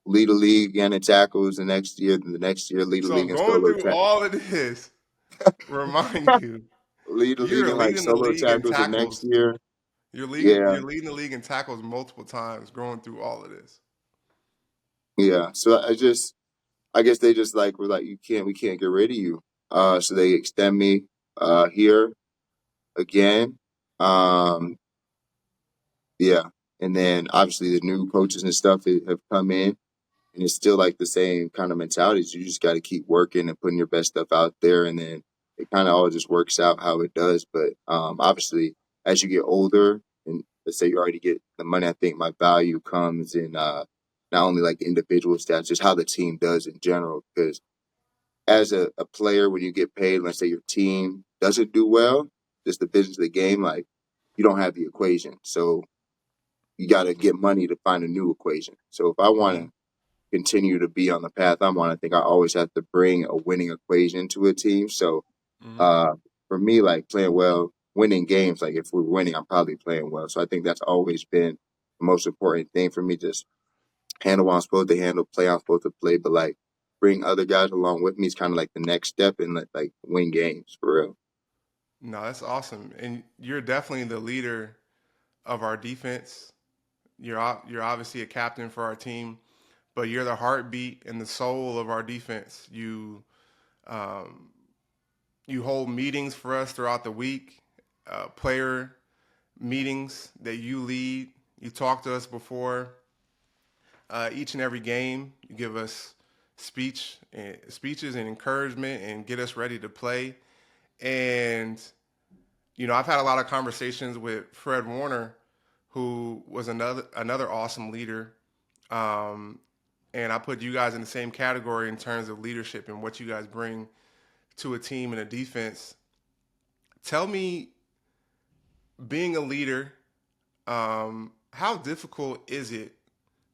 lead the league again in tackles the next year lead the So league in going solo through tackles. all of this, remind you, Lead the league you're in like leading the solo league in tackles the next tackles. year. You're leading. Yeah, You're leading the league in tackles multiple times. Going through all of this. yeah. So I guess they just like were like, we can't get rid of you. So they extend me here again. Um, yeah, and then obviously the new coaches and stuff have come in, and it's still like the same kind of mentality. So you just got to keep working and putting your best stuff out there, and then it kind of all just works out how it does. But obviously, as you get older, and let's say you already get the money, I think my value comes in not only like individual stats, just how the team does in general. Because as a player, when you get paid, let's say your team doesn't do well, just the business of the game, like you don't have the equation. So you got to get money to find a new equation. So if I want Mhm. to continue to be on the path I'm on, I think I always have to bring a winning equation to a team. So Mhm. uh, for me, like playing well, winning games, like if we're winning, I'm probably playing well. So I think that's always been the most important thing for me. Just handle what I'm supposed to handle, play I'm supposed to play, but like bring other guys along with me is kind of like the next step and like win games for real. No, that's awesome, and you're definitely the leader of our defense. You're obviously a captain for our team, but you're the heartbeat and the soul of our defense. Um, you hold meetings for us throughout the week, player meetings that you lead. You talk to us before each and every game. You give us speeches and encouragement and get us ready to play. And I've had a lot of conversations with Fred Warner, who was another awesome leader. Um, and I put you guys in the same category in terms of leadership and what you guys bring to a team and a defense. Tell me, being a leader, how difficult is it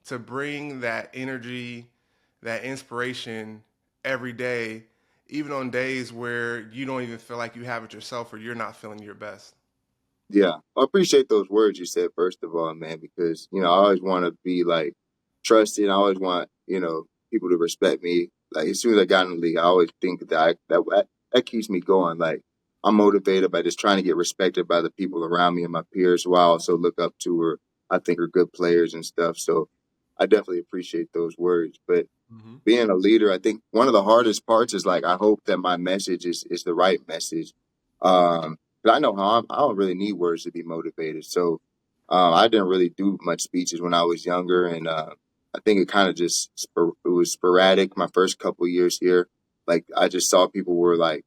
to bring that energy, that inspiration every day, even on days where you don't even feel like you have it yourself or you're not feeling your best? Yeah, I appreciate those words you said first of all, man, because I always want to be like trusted. I always want people to respect me. Like as soon as I got in the league, I always think that keeps me going. Like I'm motivated by just trying to get respected by the people around me and my peers, who I also look up to or I think are good players and stuff. So I definitely appreciate those words. But Mm-hmm. being a leader, I think one of the hardest parts is like I hope that my message is the right message. But I know I don't really need words to be motivated. So I didn't really do much speeches when I was younger, and I think it kind of it was sporadic my first couple years here. Like I just saw people were like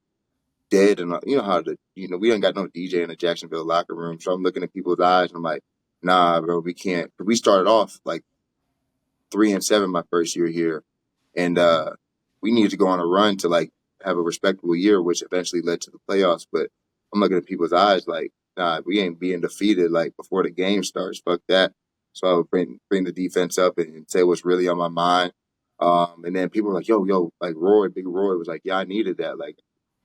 dead, and you know how we ain't got no DJ in the Jacksonville locker room. So I'm looking at people's eyes, and I'm like, nah, bro, we can't. We started off like 3-7 my first year here, and Mm-hmm. we needed to go on a run to like have a respectable year, which eventually led to the playoffs. But I'm looking at people's eyes like, nah, we ain't being defeated like before the game starts. Fuck that. So I would bring the defense up and say what's really on my mind. And then people were like, yo, like Roy, Big Roy was like, yeah, I needed that. Like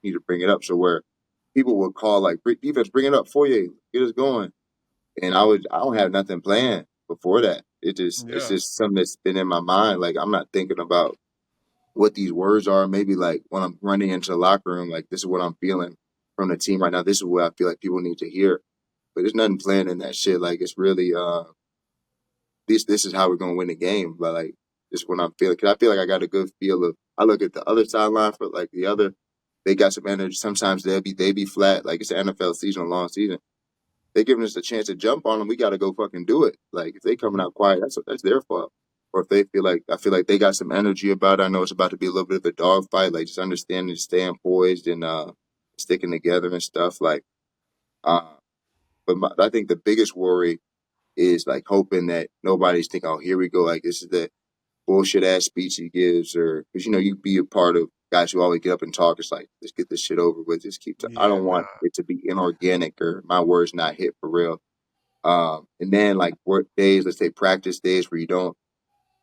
need to bring it up. So where people would call like defense, bring it up, Foye, get us going, and I don't have nothing planned before that. It's Yeah. just something that's been in my mind. Like I'm not thinking about what these words are. Maybe like when I'm running into the locker room, like this is what I'm feeling from the team right now. This is what I feel like people need to hear. But there's nothing planned in that shit. Like it's really this is how we're gonna win the game. But like this is what I'm feeling. Cause I feel like I got a good feel of. I look at the other sideline for like the other. They got some energy. Sometimes they be flat. Like it's an NFL season, a long season. They giving us a chance to jump on them. We got to go fucking do it. Like if they coming out quiet, that's their fault. Or if they feel like I feel like they got some energy about it. I know it's about to be a little bit of a dog fight. Like just understanding, staying poised and sticking together and stuff. Like, uh, I think the biggest worry is like hoping that nobody's thinking, oh, here we go. Like this is the bullshit ass speech he gives, or because you be a part of guys who always get up and talk. It's like let's get this shit over with. Just keep. I Yeah, don't want nah. it to be inorganic or my words not hit for real. And then like work days, let's say practice days where you don't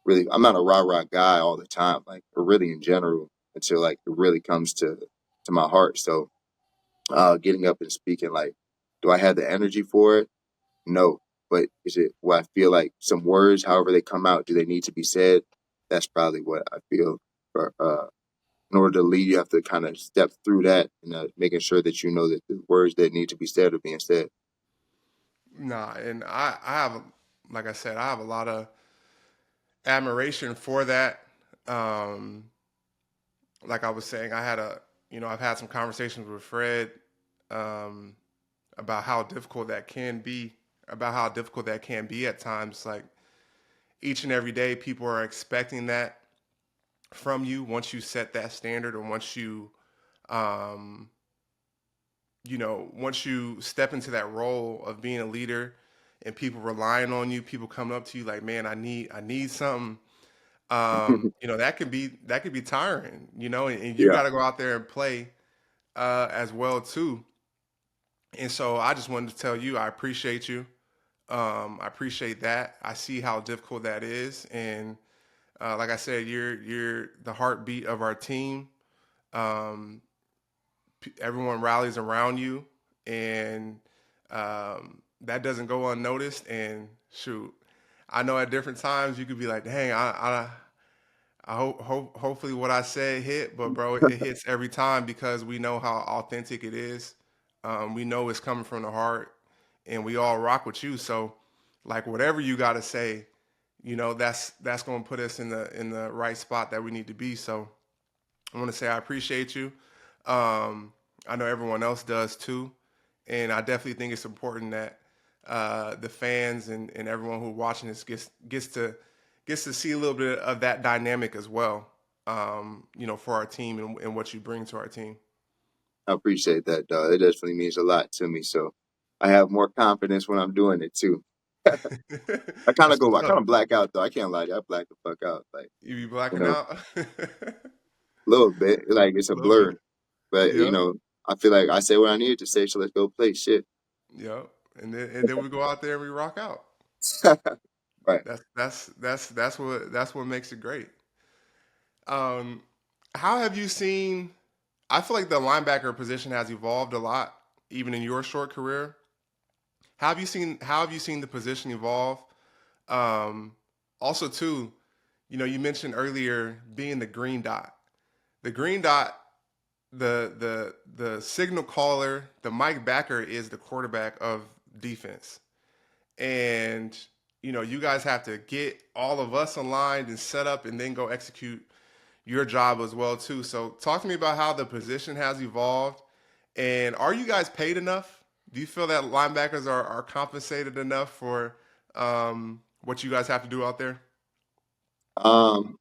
really. I'm not a rah rah guy all the time, like or really in general until like it really comes to my heart. So getting up and speaking, like, do I have the energy for it? No. But is it what I feel like some words, however they come out, do they need to be said? That's probably what I feel. For, in order to lead, you have to kind of step through that and making sure that you know that the words that need to be said are being said. Nah, and I have, like I said, I have a lot of admiration for that. Um, like I was saying, I've had some conversations with Fred um, about how difficult that can be, at times. Like each and every day, people are expecting that from you once you set that standard, or um, once you step into that role of being a leader, and people relying on you, people coming up to you like, man, I need something. That could be tiring, and you Yeah, got to go out there and play as well too. And so I just wanted to tell you, I appreciate you. I appreciate that. I see how difficult that is, and like I said, you're the heartbeat of our team. Um, Everyone rallies around you, and that doesn't go unnoticed. And shoot, I know at different times you could be like, "Dang, hopefully what I said hit," but bro, it hits every time because we know how authentic it is. We know it's coming from the heart, and we all rock with you. So, like whatever you got to say, that's going to put us in the right spot that we need to be. So, I want to say I appreciate you. I know everyone else does too, and I definitely think it's important that the fans and everyone who's watching this gets to see a little bit of that dynamic as well. For our team and what you bring to our team. I appreciate that, dog. It definitely means a lot to me. So I have more confidence when I'm doing it too. That's what's I up. kind of black out though. I can't lie to you. I black the fuck out. Like, You be you blacking know, out a a little bit. Like it's a little bit. blur. But Yep. I feel like I say what I needed to say, so let's go play shit. Yep. And then we go out there and we rock out. Right. That's what makes it great. Um, how have you seen? I feel like the linebacker position has evolved a lot, even in your short career. How have you seen the position evolve? Um, Also, too, you mentioned earlier being the green dot. The green dot, the signal caller, the Mike Backer is the quarterback of defense, and you guys have to get all of us aligned and set up, and then go execute your job as well too. So, talk to me about how the position has evolved, and are you guys paid enough? Do you feel that linebackers are compensated enough for what you guys have to do out there? Um,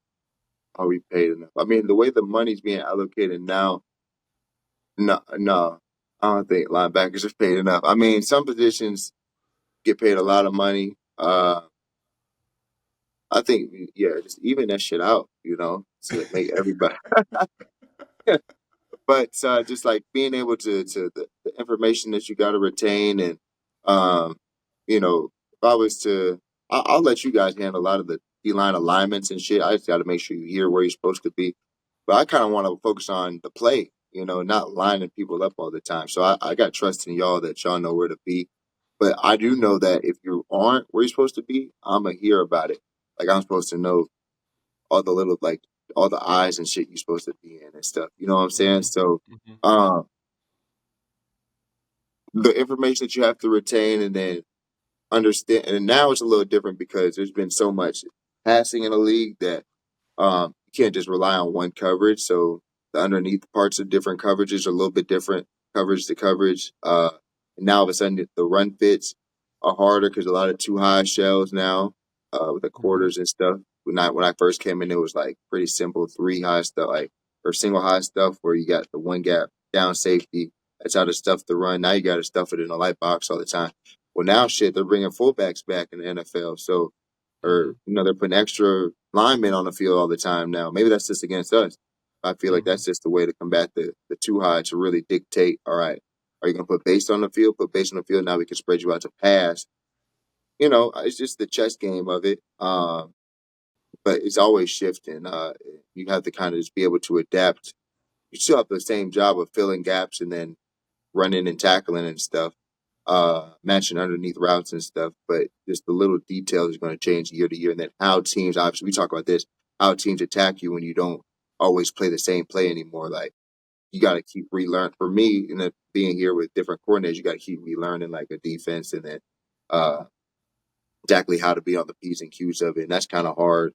are we paid enough? I mean, the way the money's being allocated now, no, no, I don't think linebackers are paid enough. I mean, some positions get paid a lot of money. I think, yeah, just even that shit out, to make everybody. But just like being able to the information that you got to retain, and um, if I was to, I'll let you guys handle a lot of the D line alignments and shit. I just got to make sure you hear where you're supposed to be. But I kind of want to focus on the play. not lining people up all the time. So I got trust in y'all that y'all know where to be. But I do know that if you aren't where you're supposed to be, I'm going to hear about it. Like, I'm supposed to know all the little, like, all the eyes and shit you're supposed to be in and stuff. You know what I'm saying? Hmm. So, Hmm. um, the information that you have to retain and then understand. And now it's a little different because there's been so much passing in the league that you can't just rely on one coverage. So the underneath parts of different coverages are a little bit different, coverage to coverage. And now all of a sudden the run fits are harder because a lot of two high shells now with the Hmm. quarters and stuff. When I first came in, it was like pretty simple three high stuff, like or single high stuff where you got the one gap down safety. That's how to stuff the run. Now you got to stuff it in the light box all the time. Well, now shit, they're bringing fullbacks back in the NFL. So or Hmm. they're putting extra linemen on the field all the time now. Maybe that's just against us. I feel like Hmm. that's just the way to combat the too high to really dictate. All right, are you going to put base on the field? Put base on the field. Now we can spread you out to pass. It's just the chess game of it. But it's always shifting. You have to kind of just be able to adapt. You still have the same job of filling gaps and then running and tackling and stuff, matching underneath routes and stuff. But just the little details is going to change year to year. And then how teams, obviously, we talk about this, how teams attack you when you don't always play the same play anymore. Like, you got to keep relearning. For me, being here with different coordinators, you got to keep relearning like a defense and then uh, exactly how to be on the P's and Q's of it. And that's kind of hard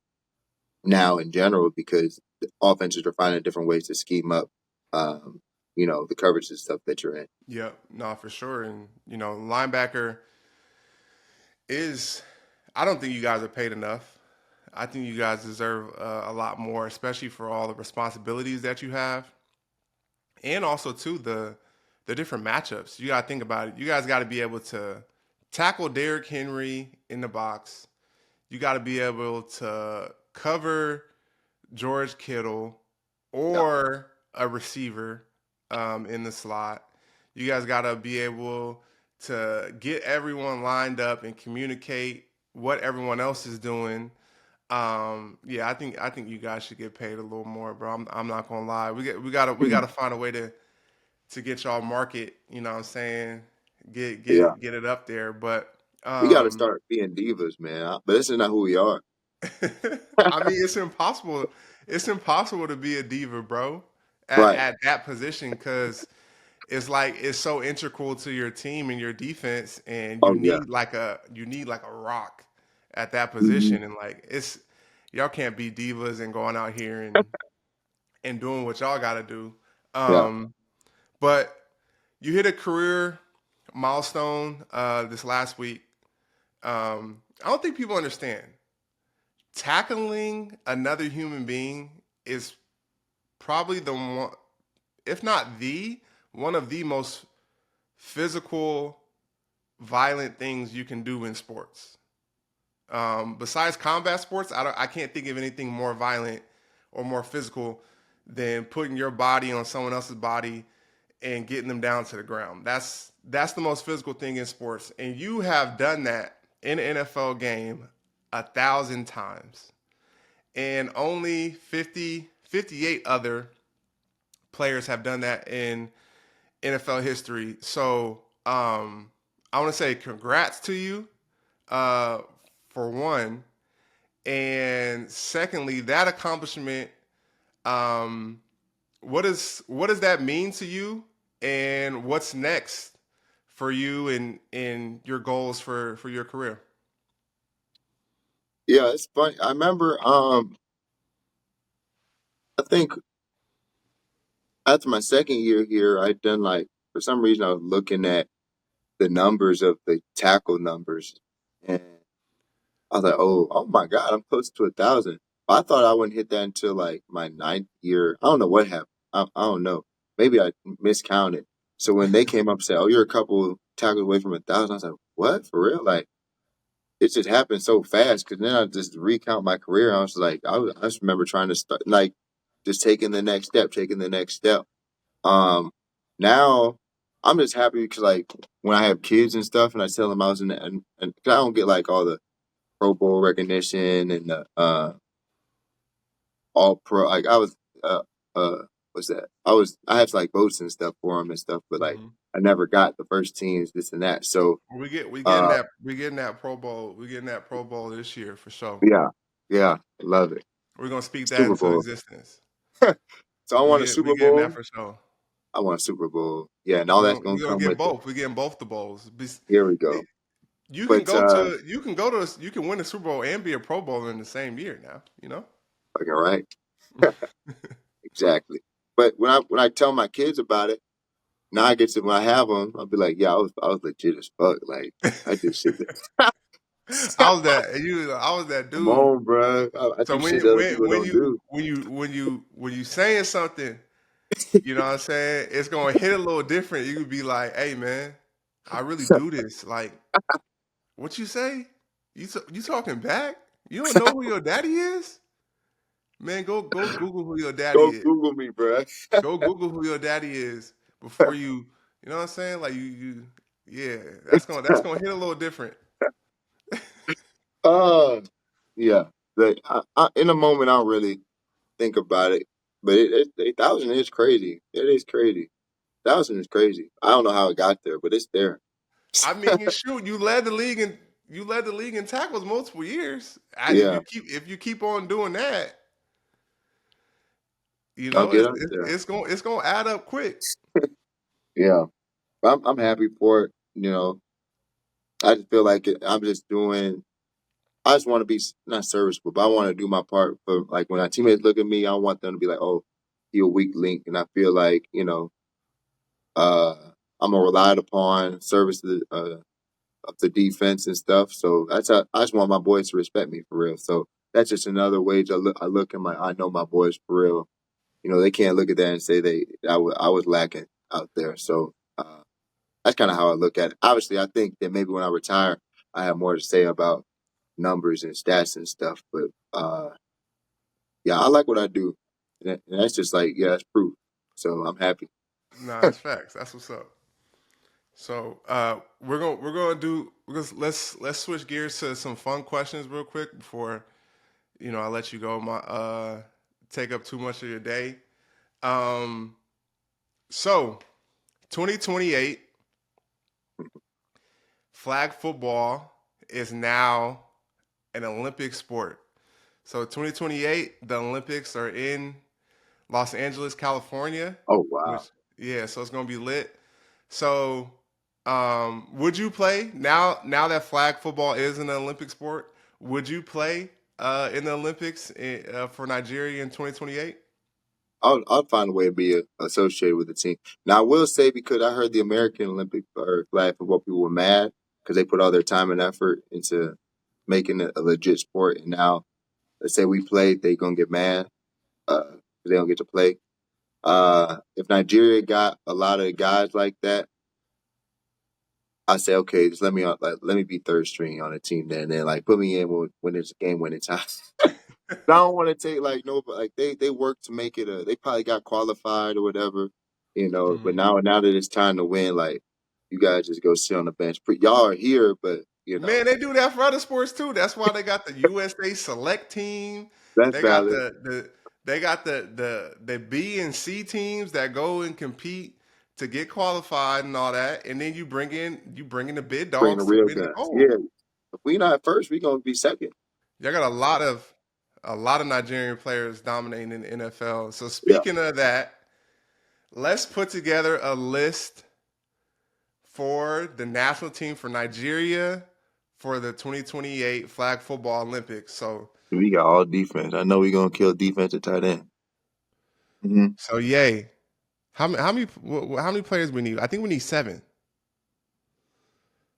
now in general because the offenses are finding different ways to scheme up, um, the coverage and stuff that you're in. Yep, no, for sure. And linebacker is. I don't think you guys are paid enough. I think you guys deserve a lot more, especially for all the responsibilities that you have, and also too the different matchups. You got to think about it. You guys got to be able to tackle Derrick Henry in the box. You got to be able to cover George Kittle Yeah, or a receiver in the slot. You guys got to be able to get everyone lined up and communicate what everyone else is doing. Yeah, I think you guys should get paid a little more, bro. I'm not gonna lie. We gotta find a way to get y'all market. You know what I'm saying? Get yeah. get get it up there. But We got to um, start being divas, man. But this is not who we are. I mean, it's impossible. It's impossible to be a diva, bro, Right. at that position because it's like it's so integral to your team and your defense, and Oh yeah. you need like a rock at that Hmm. position, and like it's y'all can't be divas and going out here and doing what y'all got to do. Yeah. But you hit a career milestone this last week. I don't think people understand tackling another human being is probably the one, if not the one of the most physical, violent things you can do in sports. Besides combat sports, I can't think of anything more violent or more physical than putting your body on someone else's body and getting them down to the ground. That's the most physical thing in sports, and you have done that in an NFL game 1,000 times, and only 58 other players have done that in NFL history. So I want to say congrats to you uh, for one, and secondly, that accomplishment. Um, what does that mean to you, and what's next for you and in your goals for your career? Yeah, it's funny. I remember I think after my second year here, I'd done like for some reason I was looking at the numbers of the tackle numbers and I was like, oh my God, I'm close to 1,000. I thought I wouldn't hit that until like my ninth year. I don't know what happened. I don't know. Maybe I miscounted. So when they came up and said, "Oh, you're a couple tackles away from 1,000," I was like, "What for real?" Like it just happened so fast. Because then I just recount my career. I was like, I just remember trying to start like just taking the next step, taking the next step. Um, Now I'm just happy because like when I have kids and stuff, and I tell them I was in the, and 'cause I don't get like all the Pro Bowl recognition and the all pro. Like I was uh what's that? I had like votes and stuff for them and stuff, but like Mm-hmm. I never got the first teams, this and that. So We getting uh, that Pro Bowl. We getting that Pro Bowl this year for sure. yeah, yeah, love it. We're gonna speak that Super into Bowl. existence. So I want a We Super getting that Bowl. for sure. I want a Super Bowl. Yeah, and all that's gonna We gonna come get with it. both. We getting both the bowls. Here we go. But You can win a Super Bowl and be a Pro Bowl in the same year now. You know. fucking right. Exactly. But when I tell my kids about it, now I get to when I have them, I'll be like, yeah, I was legit as fuck. Like I do shit. I was that Come dude. on, bro. I So do shit that other people don't do. when you saying something, you know what I'm saying? It's gonna hit a little different. You could be like, "Hey, man, I really do this." Like, what you say? You talking back? You don't know who your daddy is? Man, go Google who your daddy Go is. Google me, bro. Go Google who your daddy is before you know what I'm saying? Like yeah, that's gonna hit a little different. uh, yeah. Like, in a moment, I don't really think about it, but 8,000 is crazy. It is crazy. 1,000 is crazy. I don't know how it got there, but it's there. I mean, shoot, you led the league in tackles multiple years. Yeah, If you keep on doing that, you I'll know, get up there. it's gonna add up quick. Yeah, I'm happy for it. You know, I just feel like I'm just doing. I just want to be not serviceable, but I want to do my part for like when our teammates look at me, I want them to be like, "Oh, you're a weak link," and I feel like uh, I'm a relied upon service of the defense and stuff. So that's how I just want my boys to respect me for real. So that's just another way to look. I look at I know my boys for real. You know, they can't look at that and say I was lacking out there. So that's kind of how I look at it. Obviously, I think that maybe when I retire, I have more to say about numbers and stats and stuff. But yeah, I like what I do, and that's just like that's proof. So I'm happy. Nah, that's facts. That's what's up. So let's switch gears to some fun questions real quick before I let you go. My take up too much of your day. Um, so 2028 flag football is now an Olympic sport. So 2028, the Olympics are in Los Angeles, California, Oh wow. which yeah, so it's gonna be lit. So would you play now that flag football is an Olympic sport? Would you play in the Olympics for Nigeria in 2028? I'll find a way to be associated with the team. Now I will say because I heard the American Olympic or flag football people were mad because they put all their time and effort into making it a legit sport, and now let's say we play, they gonna get mad because they don't get to play. If Nigeria got a lot of guys like that, I say okay, just let me let me be third string on a team then, and then like put me in when it's game winning time. I don't want to take like no, but like they work to make it a. They probably got qualified or whatever, But Mhm. now that it's time to win, like you guys just go sit on the bench. Y'all are here, but Man, they do that for other sports too. That's why they got the USA Select Team. that's They got valid. the B and C teams that go and compete to get qualified and all that, and then you bring in the bid Bring the dogs to real win the guys. gold. Yeah, if we not first, we gonna be second. Y'all got a lot of Nigerian players dominating in the NFL. So Yeah, speaking of that, let's put together a list for the national team for Nigeria for the 2028 flag football Olympics. we got all defense. I know we gonna kill defense at tight end. Mm-hmm. So yay. How many players we need? I think we need 7.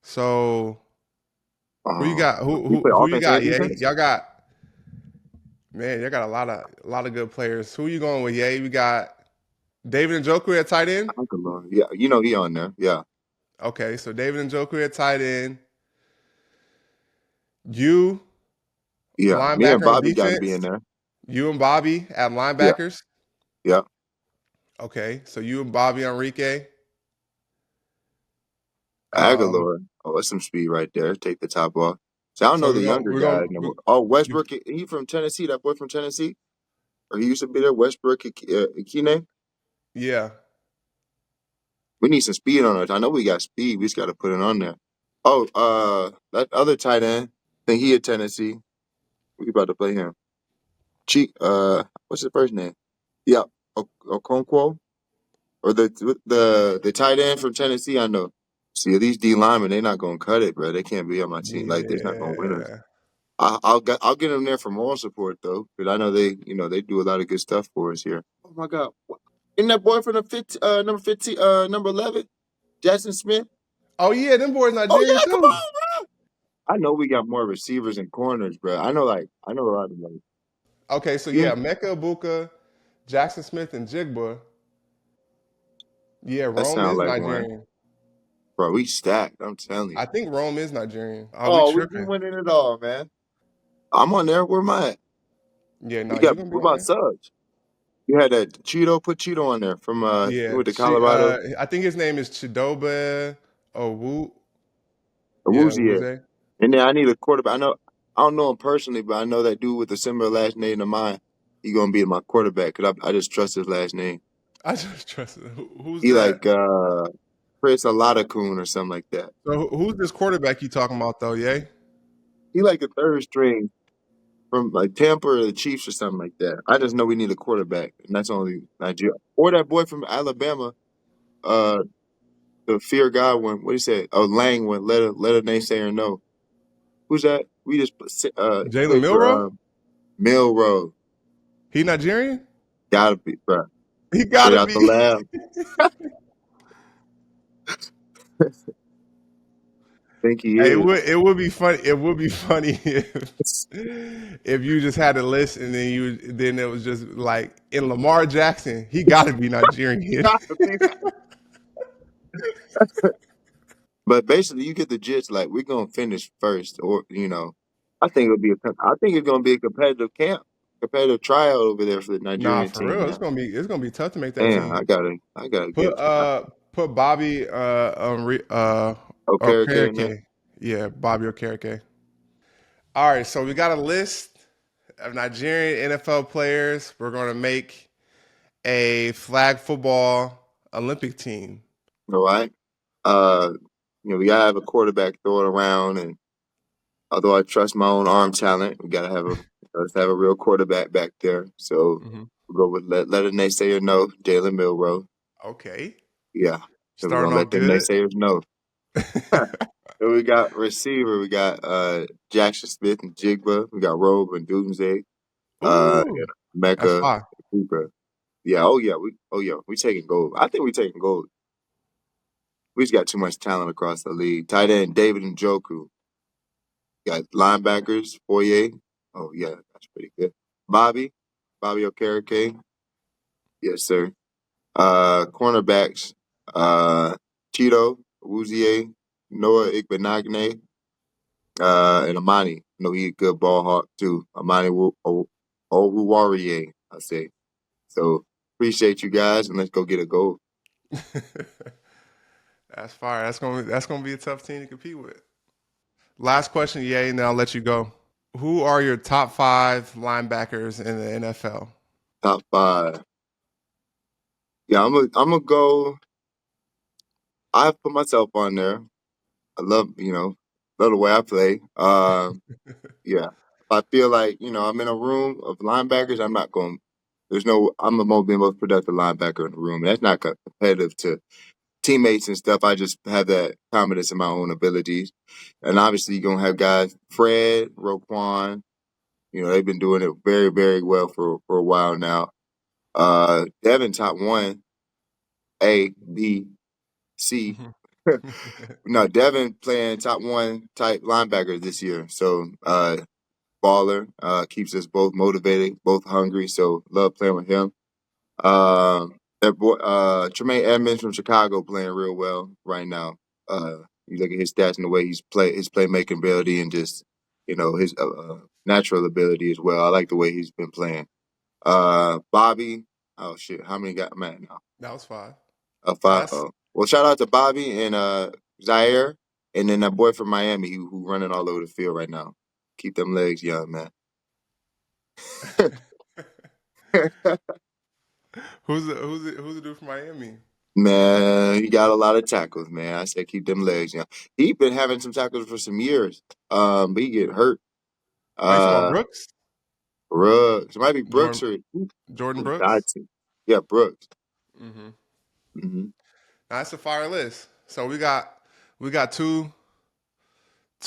So who you got? We play Who you offense and got? Yay. defense. Y'all got man. Y'all got a lot of good players. Who you going with? Yay. We got David Njoku at tight end. Uncle Lord. Yeah, he on there. Yeah, Okay, so David Njoku at tight end. You yeah. Me and linebacker on Bobby got to be defense. in there. You and Bobby at Yeah, linebackers. yeah. Okay, so you and Bobby Enrique. Um, Aguilar. Oh, that's some speed right there. Take the top off. So I don't so know the younger guy. Oh, you, Westbrook. He from Tennessee. That boy from Tennessee, or he used to be there. Westbrook Ikine. Yeah. We need some speed on it. I know we got speed. We just got to put it on there. Oh, that other tight end. I think he at Tennessee. We about to play him. What's his first name? Yeah, Okonkwo or the tight end from Tennessee. I know. See, these D linemen, they not gonna cut it, bro. They can't be on my team. Like they're not gonna win us. Yeah. I'll get them there for moral support though, because I know they do a lot of good stuff for us here. Oh my God, isn't that boy from the number 15, number 11, Jackson Smith? Oh yeah, them boys Oh Nigerian yeah, come too. on, bro. I know we got more receivers and corners, bro. I know a lot of them. Okay, so You yeah, Mecca Ibuka, Jackson Smith, and Jigba. Yeah, that Rome sound is like one, Nigerian. bro. We stacked. I'm telling you. I think Rome is Nigerian. Oh, we Oh, we tripping. winning it all, man. I'm on there. Where am I at? Yeah, no, We you got gonna be what on about there. subs? You had that Cheeto. Put Cheeto on there from he Yeah, went to Colorado. I think his name is Chidobe Owu. Yeah, Awuzie. Wuze. And then I need a quarterback. I don't know him personally, but I know that dude with a similar last name to mine. He gonna be my quarterback because I just trust his last name. I just trust it. Who's He that? like Chris Aladakun or something like that. So who's this quarterback you talking about though? Yay. He like the third string from like Tampa or the Chiefs or something like that. I just know we need a quarterback, and that's only Nigeria or that boy from Alabama. Uh, the fear God one. What do you say? Oh, Lang one. Let a naysayer know. Who's that? We just Jalen played for Milrow? Milrow. He Nigerian? Gotta be, bro. He Straight gotta out the be. lab. Think he Hey, is. it would be funny. It would be funny if you just had a list and then it was just like in Lamar Jackson, he got to be Nigerian. Gotta be. But basically, you get the gist. Like we're gonna finish first, or I think I think it's gonna be a competitive camp, competitive tryout over there for the Nah, Nigerian for team, real, man. it's gonna be tough to make that Man, team. I gotta Put give. put Bobby Okereke in there. Okereke. Yeah, Bobby Okereke. All right, so we got a list of Nigerian NFL players. We're gonna make a flag football Olympic team. All right. Uh, we gotta have a quarterback throw it around, and although I trust my own arm talent, we gotta have let's have a real quarterback back there. So Mhm. we'll go with let a naysayer know, Jalen Milrow. Okay, Yeah. So we're starting gonna off let them good. naysayers know. So we got receiver, we got Jackson Smith and Jigba, we got Robe and Doomsday, Ooh, and that's Mecca, fine. Cooper. Yeah, we taking gold. I think we taking gold. We just got too much talent across the league. Tight end David and Joku. Got linebackers, Foye. Oh yeah, that's pretty good. Bobby Okereke. Yes, sir. Cornerbacks, Cheeto, Awuzie, Noah Igbenagne, and Amani. He a good ball hawk too. Amani Oruwariye, I say. So appreciate you guys, and let's go get a goal. That's fire. That's gonna be a tough team to compete with. Last question, yay, and then I'll let you go. Who are your top five linebackers in the NFL? Top five. Yeah, I'm gonna go. I put myself on there. I love the way I play. Yeah. If I feel like, I'm in a room of linebackers, I'm not going I'm the most productive linebacker in the room. And that's not competitive to teammates and stuff. I just have that confidence in my own abilities. And obviously you're gonna have guys, Fred, Roquan, they've been doing it very, very well for a while now. Devin top one, A, B, C. No, Devin playing top one type linebacker this year. So baller, keeps us both motivated, both hungry. So love playing with him. That boy, Tremaine Edmonds from Chicago playing real well right now. You look at his stats and the way his playmaking ability, and just his natural ability as well. I like the way he's been playing. Bobby, oh shit, how many got man now? That was five. Five. That's Oh, well, shout out to Bobby and Zaire, and then that boy from Miami who running all over the field right now. Keep them legs young, man. Who's the dude from Miami? Man, he got a lot of tackles, man. I said keep them legs, He been having some tackles for some years. But he get hurt. Oh, you talking about Uh Brooks? Brooks. It might be Brooks Jordan or Jordan Brooks? Dodson. Yeah, Brooks. Mm-hmm. Hmm. That's a fire list. So we got two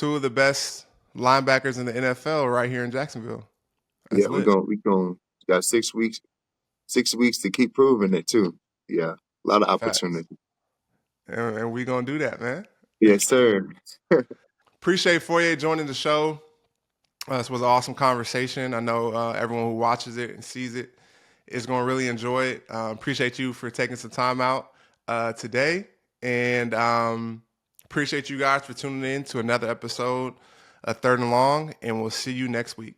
of the best linebackers in the NFL right here in Jacksonville. Yeah, That's we're lit. going we going got 6 weeks, 6 weeks to keep proving it too. Yeah. A lot of Facts. opportunity. And we gonna do that, man. Yes, sir. Appreciate Foye joining the show. This was an awesome conversation. I know everyone who watches it and sees it is going to really enjoy it. Appreciate you for taking some time out today. And appreciate you guys for tuning in to another episode of Third and Long. And we'll see you next week.